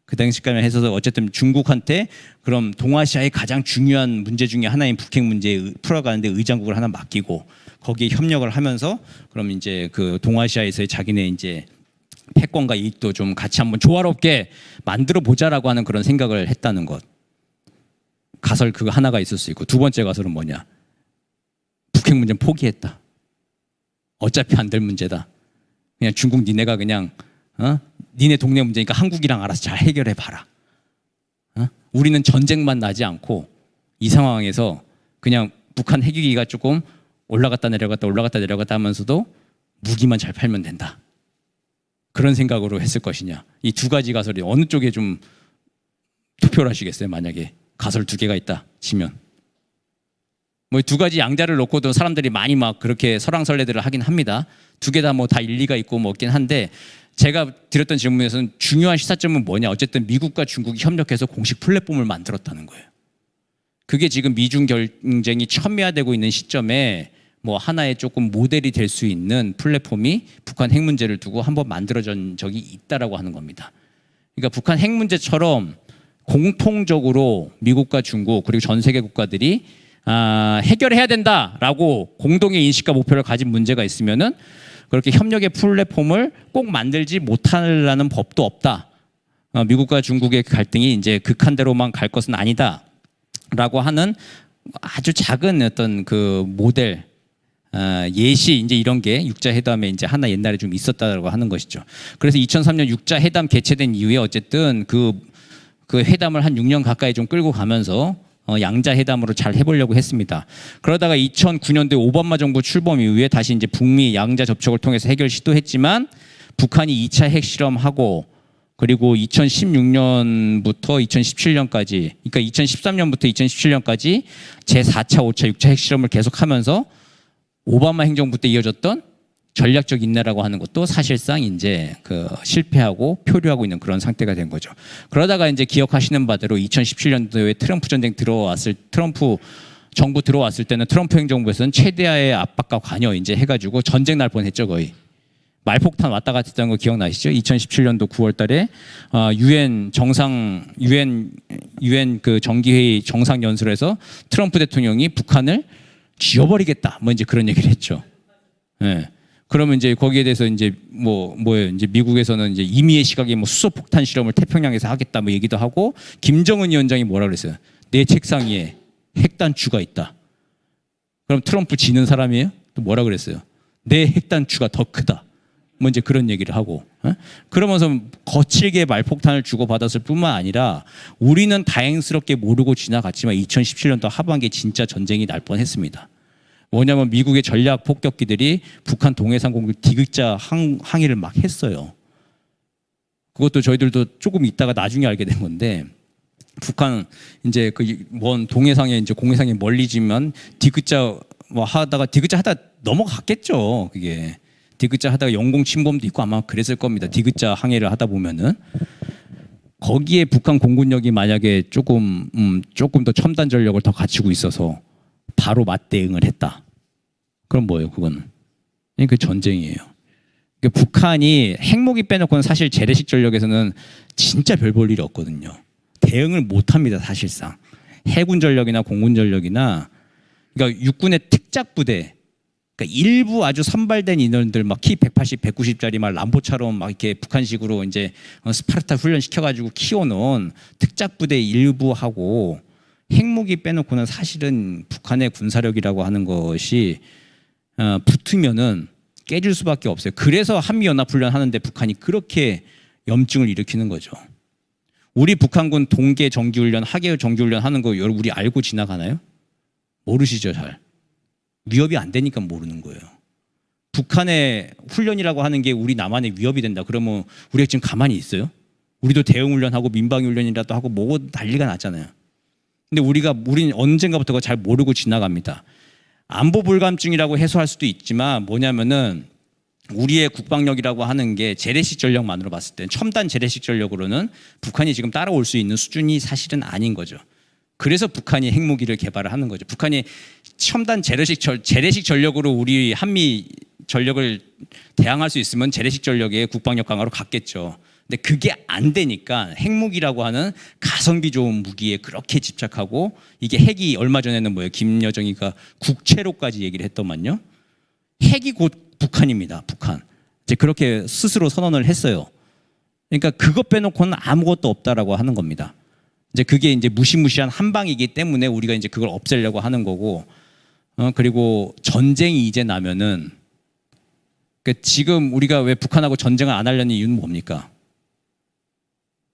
그 당시까지만 해서 어쨌든 중국한테 그럼 동아시아의 가장 중요한 문제 중에 하나인 북핵 문제 풀어가는데 의장국을 하나 맡기고 거기에 협력을 하면서 그럼 이제 그 동아시아에서의 자기네 이제 패권과 이익도 좀 같이 한번 조화롭게 만들어 보자라고 하는 그런 생각을 했다는 것. 가설 그거 하나가 있을 수 있고 두 번째 가설은 뭐냐? 북핵 문제는 포기했다. 어차피 안 될 문제다. 그냥 중국 니네가 그냥 니네 동네 문제니까 한국이랑 알아서 잘 해결해 봐라. 우리는 전쟁만 나지 않고 이 상황에서 그냥 북한 핵위기가 조금 올라갔다 내려갔다 하면서도 무기만 잘 팔면 된다. 그런 생각으로 했을 것이냐. 이 두 가지 가설이 어느 쪽에 좀 투표를 하시겠어요? 만약에 가설 두 개가 있다 치면. 뭐 두 가지 양자를 놓고도 사람들이 많이 막 그렇게 설왕설래들을 하긴 합니다. 두 개 다 뭐 다 일리가 있고 뭐 없긴 한데 제가 드렸던 질문에서는 중요한 시사점은 뭐냐. 어쨌든 미국과 중국이 협력해서 공식 플랫폼을 만들었다는 거예요. 그게 지금 미중 경쟁이 첨예화되고 있는 시점에 뭐 하나의 조금 모델이 될 수 있는 플랫폼이 북한 핵 문제를 두고 한번 만들어진 적이 있다라고 하는 겁니다. 그러니까 북한 핵 문제처럼 공통적으로 미국과 중국 그리고 전 세계 국가들이 해결해야 된다라고 공동의 인식과 목표를 가진 문제가 있으면은 그렇게 협력의 플랫폼을 꼭 만들지 못하려는 법도 없다. 미국과 중국의 갈등이 이제 극한대로만 갈 것은 아니다라고 하는 아주 작은 어떤 그 모델. 예시 이제 이런 게 육자 회담에 이제 하나 옛날에 좀 있었다고 하는 것이죠. 그래서 2003년 육자 회담 개최된 이후에 어쨌든 그 회담을 한 6년 가까이 좀 끌고 가면서 양자 회담으로 잘 해보려고 했습니다. 그러다가 2009년도에 오바마 정부 출범 이후에 다시 이제 북미 양자 접촉을 통해서 해결 시도했지만 북한이 2차 핵실험하고 그리고 2016년부터 2017년까지 그러니까 2013년부터 2017년까지 제4차, 5차, 6차 핵실험을 계속하면서 오바마 행정부 때 이어졌던 전략적 인내라고 하는 것도 사실상 이제 그 실패하고 표류하고 있는 그런 상태가 된 거죠. 그러다가 이제 기억하시는 바대로 2017년도에 트럼프 정부 들어왔을 때는 트럼프 행정부에서는 최대화의 압박과 관여 이제 해가지고 전쟁 날 뻔했죠 거의. 말폭탄 왔다 갔다 했던 거 기억나시죠? 2017년도 9월달에 유엔 그 정기회의 정상 연설에서 트럼프 대통령이 북한을 지워버리겠다. 뭐 이제 그런 얘기를 했죠. 예. 그러면 이제 거기에 대해서 이제 뭐예요? 이제 미국에서는 이제 임의의 시각에 뭐 수소폭탄 실험을 태평양에서 하겠다 뭐 얘기도 하고 김정은 위원장이 뭐라 그랬어요? 내 책상 위에 핵단추가 있다. 그럼 트럼프 지는 사람이에요? 또 뭐라 그랬어요? 내 핵단추가 더 크다. 뭐 이제 그런 얘기를 하고 그러면서 거칠게 말폭탄을 주고받았을 뿐만 아니라 우리는 다행스럽게 모르고 지나갔지만 2017년도 하반기에 진짜 전쟁이 날 뻔했습니다. 뭐냐면 미국의 전략 폭격기들이 북한 동해상 공격 디귿자 항해를 막 했어요. 그것도 저희들도 조금 있다가 나중에 알게 된 건데 북한 이제 그 먼 동해상에 이제 공해상에 멀리지만 디귿자 뭐 하다가 디귿자 하다 넘어갔겠죠. 그게 디귿자 하다가 영공 침범도 있고 아마 그랬을 겁니다. 디귿자 항해를 하다 보면은 거기에 북한 공군력이 만약에 조금 더 첨단 전력을 더 갖추고 있어서 바로 맞대응을 했다. 그럼 뭐예요? 그건 그 전쟁이에요. 그러니까 북한이 핵무기 빼놓고는 사실 재래식 전력에서는 진짜 별 볼 일이 없거든요. 대응을 못합니다. 사실상 해군 전력이나 공군 전력이나 그러니까 육군의 특작 부대, 그러니까 일부 아주 선발된 인원들 막 키 180, 190짜리 막 람보처럼 막 이렇게 북한식으로 이제 스파르타 훈련 시켜가지고 키워놓은 특작 부대 일부하고 핵무기 빼놓고는 사실은 북한의 군사력이라고 하는 것이 붙으면은 깨질 수밖에 없어요. 그래서 한미연합훈련 하는데 북한이 그렇게 염증을 일으키는 거죠. 우리 북한군 동계 정기훈련, 하계 정기훈련 하는 거 여러분 우리 알고 지나가나요? 모르시죠, 잘. 위협이 안 되니까 모르는 거예요. 북한의 훈련이라고 하는 게 우리 남한에 위협이 된다. 그러면 우리가 지금 가만히 있어요? 우리도 대응훈련하고 민방위훈련이라도 하고 뭐 난리가 났잖아요. 근데 우리는 언젠가부터 잘 모르고 지나갑니다. 안보 불감증이라고 해소할 수도 있지만 뭐냐면은 우리의 국방력이라고 하는 게 재래식 전력만으로 봤을 때 첨단 재래식 전력으로는 북한이 지금 따라올 수 있는 수준이 사실은 아닌 거죠. 그래서 북한이 핵무기를 개발을 하는 거죠. 북한이 첨단 재래식 전력으로 우리 한미 전력을 대항할 수 있으면 재래식 전력의 국방력 강화로 갔겠죠. 근데 그게 안 되니까 핵무기라고 하는 가성비 좋은 무기에 그렇게 집착하고 이게 핵이 얼마 전에는 뭐예요? 김여정이가 국채로까지 얘기를 했더만요. 핵이 곧 북한입니다. 북한. 이제 그렇게 스스로 선언을 했어요. 그러니까 그것 빼놓고는 아무것도 없다라고 하는 겁니다. 이제 그게 이제 무시무시한 한방이기 때문에 우리가 이제 그걸 없애려고 하는 거고, 그리고 전쟁이 이제 나면은 그러니까 지금 우리가 왜 북한하고 전쟁을 안 하려는 이유는 뭡니까?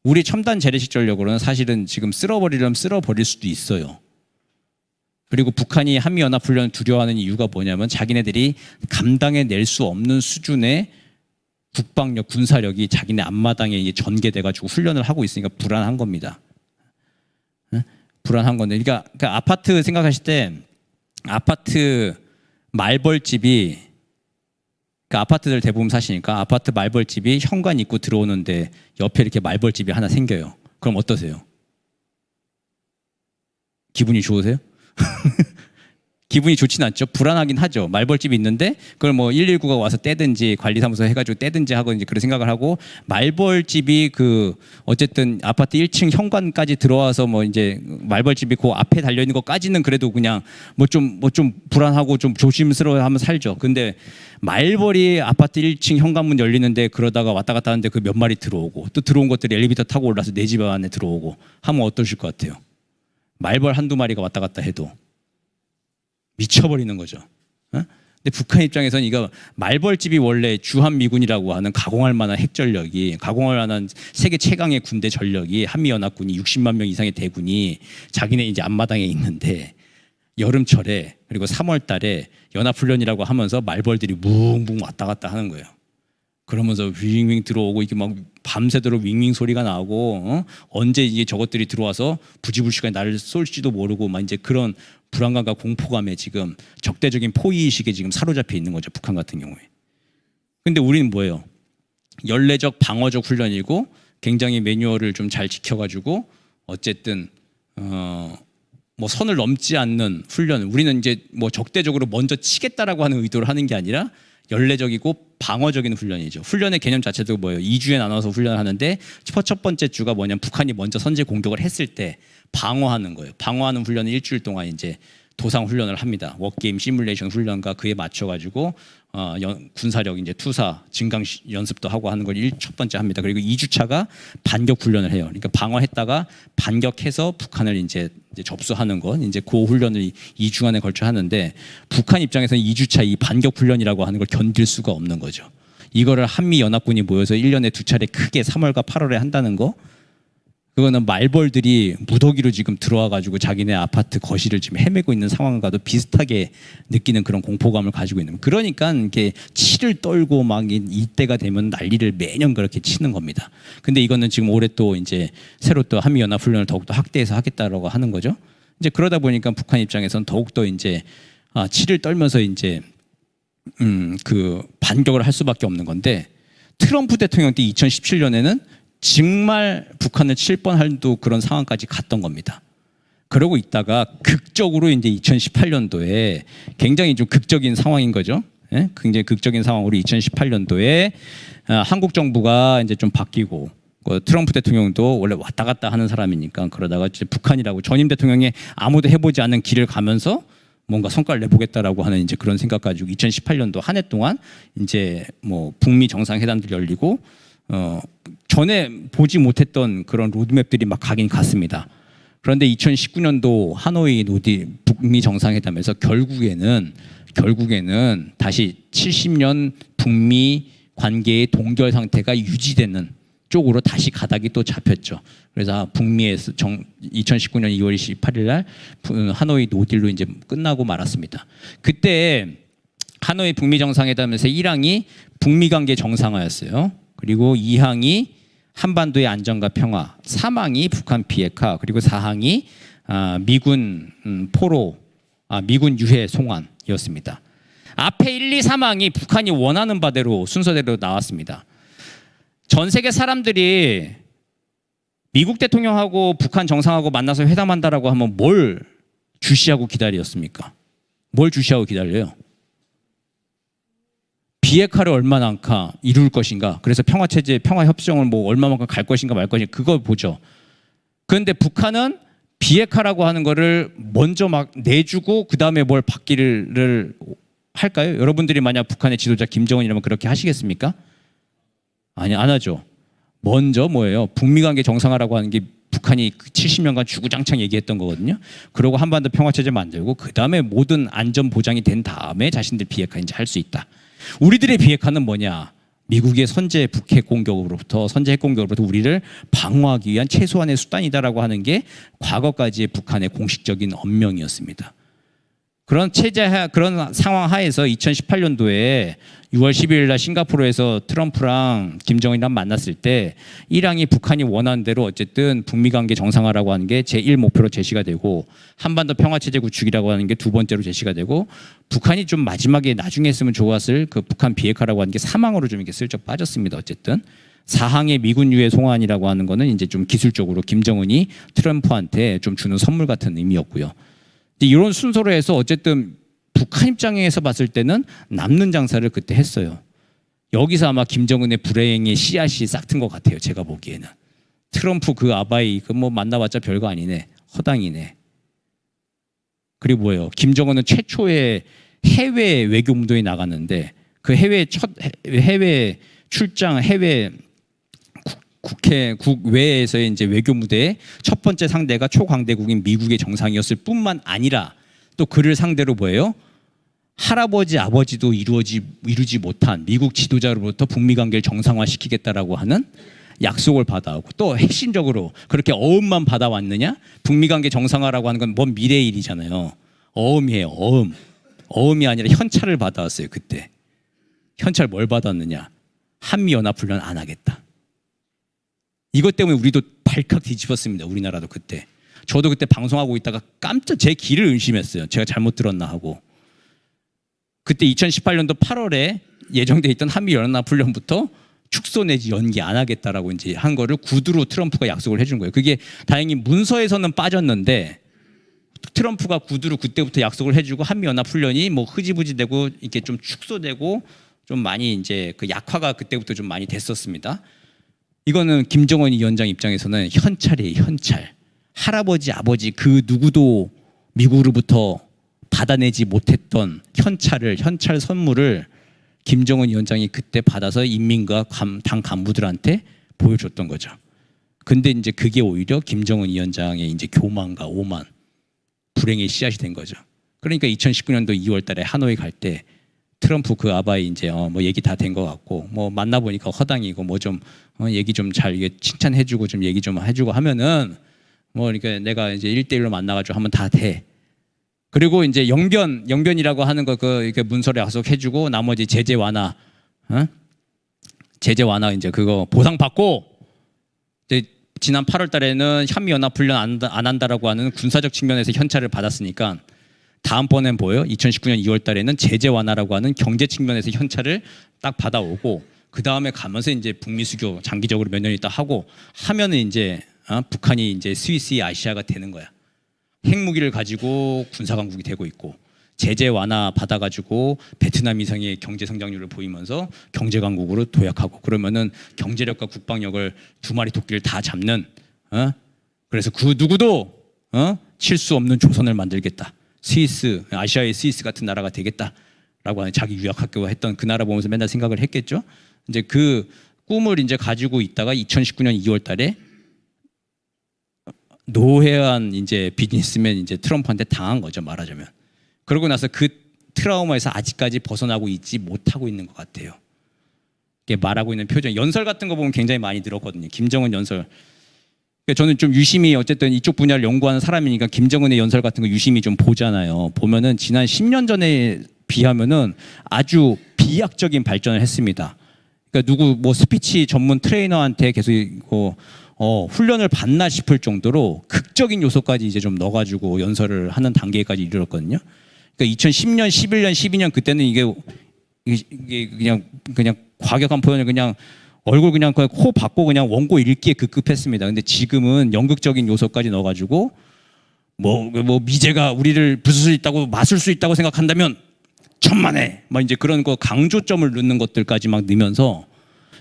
우리 첨단 재래식 전력으로는 사실은 지금 쓸어버리려면 쓸어버릴 수도 있어요. 그리고 북한이 한미연합훈련을 두려워하는 이유가 뭐냐면 자기네들이 감당해낼 수 없는 수준의 국방력, 군사력이 자기네 앞마당에 전개돼가지고 훈련을 하고 있으니까 불안한 겁니다. 불안한 건데, 그러니까 아파트 생각하실 때 아파트 말벌집이 그러니까 아파트들 대부분 사시니까 아파트 말벌집이 현관 입구 들어오는데 옆에 이렇게 말벌집이 하나 생겨요. 그럼 어떠세요? 기분이 좋으세요? 기분이 좋진 않죠. 불안하긴 하죠. 말벌집이 있는데 그걸 뭐 119가 와서 떼든지 관리사무소 해가지고 떼든지 하고 이제 그런 생각을 하고 말벌집이 그 어쨌든 아파트 1층 현관까지 들어와서 뭐 이제 말벌집이 그 앞에 달려 있는 것까지는 그래도 그냥 뭐 좀 불안하고 좀 조심스러워하면 살죠. 근데 말벌이 아파트 1층 현관문 열리는데 그러다가 왔다 갔다 하는데 그 몇 마리 들어오고 또 들어온 것들이 엘리베이터 타고 올라서 내 집 안에 들어오고 하면 어떠실 것 같아요? 말벌 한두 마리가 왔다 갔다 해도 미쳐버리는 거죠. 근데 북한 입장에서는 이거 말벌집이 원래 주한미군이라고 하는 가공할 만한 핵전력이, 가공할 만한 세계 최강의 군대 전력이 한미연합군이 60만 명 이상의 대군이 자기네 이제 앞마당에 있는데 여름철에 그리고 3월 달에 연합훈련이라고 하면서 말벌들이 뭉뭉 왔다 갔다 하는 거예요. 그러면서 윙윙 들어오고 이게 막 밤새도록 윙윙 소리가 나고 언제 이게 저것들이 들어와서 부지불식간에 나를 쏠지도 모르고 막 이제 그런 불안감과 공포감에 지금 적대적인 포위의식에 지금 사로잡혀 있는 거죠. 북한 같은 경우에. 근데 우리는 뭐예요? 연례적 방어적 훈련이고 굉장히 매뉴얼을 좀 잘 지켜가지고 어쨌든 뭐 선을 넘지 않는 훈련. 우리는 이제 뭐 적대적으로 먼저 치겠다라고 하는 의도를 하는 게 아니라 연례적이고 방어적인 훈련이죠. 훈련의 개념 자체도 뭐예요? 2주에 나눠서 훈련을 하는데 첫 번째 주가 뭐냐면 북한이 먼저 선제 공격을 했을 때 방어하는 거예요. 방어하는 훈련을 일주일 동안 이제 도상 훈련을 합니다. 워게임 시뮬레이션 훈련과 그에 맞춰가지고 군사력 이제 투사 증강 연습도 하고 하는 걸 첫 번째 합니다. 그리고 2주차가 반격 훈련을 해요. 그러니까 방어했다가 반격해서 북한을 이제 접수하는 것, 이제 그 훈련을 2주간에 걸쳐 하는데 북한 입장에서는 2주차 이 반격 훈련이라고 하는 걸 견딜 수가 없는 거죠. 이거를 한미 연합군이 모여서 1년에 2차례 크게 3월과 8월에 한다는 거. 그거는 말벌들이 무더기로 지금 들어와가지고 자기네 아파트 거실을 지금 헤매고 있는 상황과도 비슷하게 느끼는 그런 공포감을 가지고 있는. 그러니까 이렇게 치를 떨고 막 이때가 되면 난리를 매년 그렇게 치는 겁니다. 근데 이거는 지금 올해 또 이제 새로 또 한미연합훈련을 더욱더 확대해서 하겠다라고 하는 거죠. 이제 그러다 보니까 북한 입장에서는 더욱더 이제 치를 떨면서 이제 그 반격을 할 수밖에 없는 건데, 트럼프 대통령 때 2017년에는 정말 북한을 칠 뻔할도 그런 상황까지 갔던 겁니다. 그러고 있다가 극적으로 이제 2018년도에 굉장히 좀 극적인 상황인 거죠. 예? 굉장히 극적인 상황으로 2018년도에 한국 정부가 이제 좀 바뀌고, 트럼프 대통령도 원래 왔다 갔다 하는 사람이니까 그러다가 이제 북한이라고 전임 대통령이 아무도 해보지 않은 길을 가면서 뭔가 성과를 내보겠다라고 하는 이제 그런 생각 가지고 2018년도 한 해 동안 이제 뭐 북미 정상회담들이 열리고 전에 보지 못했던 그런 로드맵들이 막 가긴 갔습니다. 그런데 2019년도 하노이 북미 정상회담에서 결국에는 다시 70년 북미 관계의 동결 상태가 유지되는 쪽으로 다시 가닥이 또 잡혔죠. 그래서 북미에서 2019년 2월 28일 날 하노이 노딜로 이제 끝나고 말았습니다. 그때 하노이 북미 정상회담에서 1항이 북미 관계 정상화였어요. 그리고 2항이 한반도의 안정과 평화, 3항이 북한 비핵화, 그리고 4항이 미군 미군 유해 송환이었습니다. 앞에 1, 2, 3항이 북한이 원하는 바대로 순서대로 나왔습니다. 전 세계 사람들이 미국 대통령하고 북한 정상하고 만나서 회담한다라고 하면 뭘 주시하고 기다렸습니까? 뭘 주시하고 기다려요? 비핵화를 얼마만큼 이룰 것인가? 그래서 평화체제, 평화협정을 뭐 얼마만큼 갈 것인가 말 것인가? 그걸 보죠. 그런데 북한은 비핵화라고 하는 거를 먼저 막 내주고 그 다음에 뭘 받기를 할까요? 여러분들이 만약 북한의 지도자 김정은이라면 그렇게 하시겠습니까? 아니, 안 하죠. 먼저 뭐예요? 북미 관계 정상화라고 하는 게 북한이 70년간 주구장창 얘기했던 거거든요. 그리고 한반도 평화체제 만들고 그 다음에 모든 안전 보장이 된 다음에 자신들 비핵화 이제 할 수 있다. 우리들의 비핵화는 뭐냐? 미국의 선제 북핵 공격으로부터 우리를 방어하기 위한 최소한의 수단이다라고 하는 게 과거까지의 북한의 공식적인 언명이었습니다. 그런 그런 상황 하에서 2018년도에 6월 12일 날 싱가포르에서 트럼프랑 김정은이랑 만났을 때 1항이 북한이 원하는 대로 어쨌든 북미 관계 정상화라고 하는 게 제1목표로 제시가 되고, 한반도 평화체제 구축이라고 하는 게 두 번째로 제시가 되고, 북한이 좀 마지막에 나중에 했으면 좋았을 그 북한 비핵화라고 하는 게 3항으로 좀 이렇게 슬쩍 빠졌습니다. 어쨌든 4항의 미군 유해 송환이라고 하는 거는 이제 좀 기술적으로 김정은이 트럼프한테 좀 주는 선물 같은 의미였고요. 이런 순서로 해서 어쨌든 북한 입장에서 봤을 때는 남는 장사를 그때 했어요. 여기서 아마 김정은의 불행의 씨앗이 싹튼 것 같아요. 제가 보기에는. 트럼프 그 아바이 그 뭐 만나봤자 별거 아니네. 허당이네. 그리고 뭐예요? 김정은은 최초의 해외 외교 무도에 나갔는데 그 해외 출장 해외 국외에서의 이제 외교 무대의 첫 번째 상대가 초강대국인 미국의 정상이었을 뿐만 아니라 또 그를 상대로 뭐예요? 할아버지 아버지도 이루지 못한 미국 지도자로부터 북미 관계를 정상화시키겠다라고 하는 약속을 받아오고, 또 핵심적으로 그렇게 어음만 받아왔느냐? 북미 관계 정상화라고 하는 건 먼 미래의 일이잖아요. 어음이에요. 어음이 아니라 현찰을 받아왔어요. 그때 현찰 뭘 받았느냐? 한미연합훈련 안 하겠다. 이것 때문에 우리도 발칵 뒤집었습니다. 우리나라도 그때. 저도 그때 방송하고 있다가 깜짝 제 귀를 의심했어요. 제가 잘못 들었나 하고. 그때 2018년도 8월에 예정돼 있던 한미연합훈련부터 축소 내지 연기 안 하겠다라고 이제 한 거를 구두로 트럼프가 약속을 해준 거예요. 그게 다행히 문서에서는 빠졌는데 트럼프가 구두로 그때부터 약속을 해주고 한미연합훈련이 뭐 흐지부지되고 이렇게 좀 축소되고 좀 많이 이제 그 약화가 그때부터 좀 많이 됐었습니다. 이거는 김정은 위원장 입장에서는 현찰이에요. 현찰. 할아버지 아버지 그 누구도 미국으로부터 받아내지 못했던 현찰 선물을 김정은 위원장이 그때 받아서 인민과 당 간부들한테 보여줬던 거죠. 근데 이제 그게 오히려 김정은 위원장의 이제 교만과 오만, 불행의 씨앗이 된 거죠. 그러니까 2019년도 2월 달에 하노이 갈 때 트럼프 그 아바이 이제 뭐 얘기 다 된 것 같고 뭐 만나 보니까 허당이고 뭐 좀 얘기 좀 잘 이게 칭찬해주고 좀 얘기 좀 해주고 하면은 뭐 그러니까 내가 이제 1대1로 만나가지고 하면 다 돼. 그리고 이제 영변이라고 하는 거 그 이렇게 문서를 약속해주고 나머지 제재 완화, 제재 완화 이제 그거 보상 받고 이제 지난 8월달에는 한미 연합 훈련 안 한다라고 하는 군사적 측면에서 현찰을 받았으니까 다음번엔 뭐예요? 2019년 2월달에는 제재 완화라고 하는 경제 측면에서 현찰을 딱 받아오고 그 다음에 가면서 이제 북미 수교 장기적으로 몇 년 있다 하고 하면은 이제 북한이 이제 스위스의 아시아가 되는 거야. 핵무기를 가지고 군사 강국이 되고 있고 제재 완화 받아가지고 베트남 이상의 경제 성장률을 보이면서 경제 강국으로 도약하고 그러면은 경제력과 국방력을 두 마리 토끼를 다 잡는 그래서 그 누구도 칠 수 없는 조선을 만들겠다. 스위스 아시아의 스위스 같은 나라가 되겠다라고 하는 자기 유학학교가 했던 그 나라 보면서 맨날 생각을 했겠죠. 이제 그 꿈을 이제 가지고 있다가 2019년 2월달에 노회한 이제 비즈니스맨 이제 트럼프한테 당한 거죠 말하자면. 그러고 나서 그 트라우마에서 아직까지 벗어나고 있지 못하고 있는 것 같아요. 이게 말하고 있는 표정, 연설 같은 거 보면 굉장히 많이 들었거든요. 김정은 연설. 그러니까 저는 좀 유심히 어쨌든 이쪽 분야를 연구하는 사람이니까 김정은의 연설 같은 거 유심히 좀 보잖아요. 보면은 지난 10년 전에 비하면은 아주 비약적인 발전을 했습니다. 그러니까 누구 뭐 스피치 전문 트레이너한테 계속 훈련을 받나 싶을 정도로 극적인 요소까지 이제 좀 넣어가지고 연설을 하는 단계까지 이르렀거든요. 그러니까 2010년, 11년, 12년 그때는 이게 그냥 과격한 표현을 그냥 얼굴 그냥 코 박고 그냥 원고 읽기에 급급했습니다. 근데 지금은 연극적인 요소까지 넣어가지고 뭐 미제가 우리를 부술 수 있다고 맞을 수 있다고 생각한다면 천만에 막 이제 그런 거 강조점을 넣는 것들까지 막 넣으면서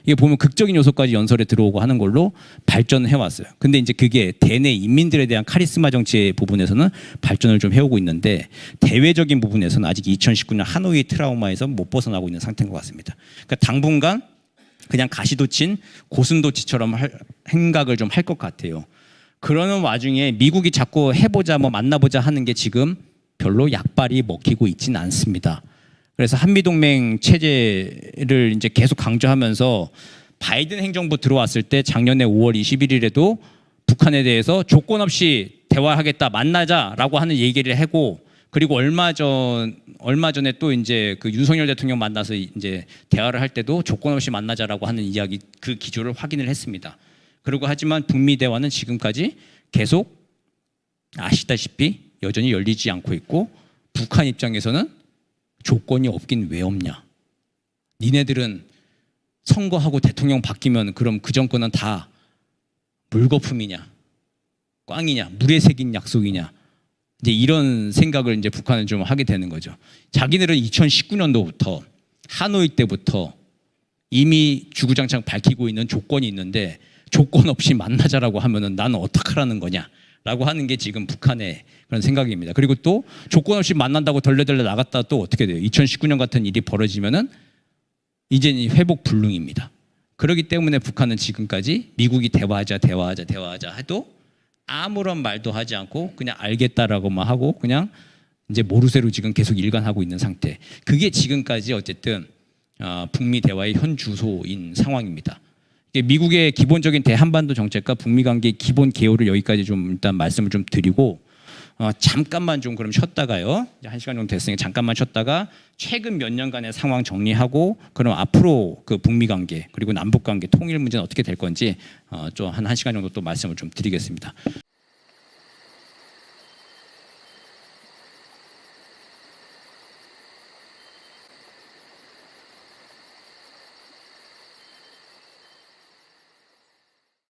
이게 보면 극적인 요소까지 연설에 들어오고 하는 걸로 발전해 왔어요. 근데 이제 그게 대내 인민들에 대한 카리스마 정치의 부분에서는 발전을 좀 해오고 있는데 대외적인 부분에서는 아직 2019년 하노이 트라우마에서 못 벗어나고 있는 상태인 것 같습니다. 그러니까 당분간 그냥 가시도친 고슴도치처럼 행각을 좀 할 것 같아요. 그러는 와중에 미국이 자꾸 해보자 뭐 만나보자 하는 게 지금 별로 약발이 먹히고 있지는 않습니다. 그래서 한미동맹 체제를 이제 계속 강조하면서 바이든 행정부 들어왔을 때 작년에 5월 21일에도 북한에 대해서 조건 없이 대화하겠다 만나자라고 하는 얘기를 하고 그리고 얼마 전에 또 이제 그 윤석열 대통령 만나서 이제 대화를 할 때도 조건 없이 만나자라고 하는 이야기 그 기조를 확인을 했습니다. 그리고 하지만 북미 대화는 지금까지 계속 아시다시피 여전히 열리지 않고 있고 북한 입장에서는 조건이 없긴 왜 없냐. 니네들은 선거하고 대통령 바뀌면 그럼 그 정권은 다 물거품이냐, 꽝이냐, 물에 새긴 약속이냐. 이제 이런 생각을 이제 북한은 좀 하게 되는 거죠. 자기들은 2019년도부터 하노이 때부터 이미 주구장창 밝히고 있는 조건이 있는데 조건 없이 만나자라고 하면은 나는 어떡하라는 거냐. 라고 하는 게 지금 북한의 그런 생각입니다. 그리고 또 조건 없이 만난다고 덜레덜레 나갔다 또 어떻게 돼요? 2019년 같은 일이 벌어지면은 이제는 회복 불능입니다. 그렇기 때문에 북한은 지금까지 미국이 대화하자 해도 아무런 말도 하지 않고 그냥 알겠다라고만 하고 그냥 이제 모르쇠로 지금 계속 일관하고 있는 상태. 그게 지금까지 어쨌든 북미 대화의 현 주소인 상황입니다. 미국의 기본적인 대한반도 정책과 북미 관계의 기본 개요를 여기까지 좀 일단 말씀을 좀 드리고 잠깐만 좀 그럼 쉬었다가요. 이제 1시간 정도 됐으니까 잠깐만 쉬었다가 최근 몇 년간의 상황 정리하고 그럼 앞으로 그 북미 관계 그리고 남북 관계 통일 문제는 어떻게 될 건지 좀 한 1시간 정도 또 말씀을 좀 드리겠습니다.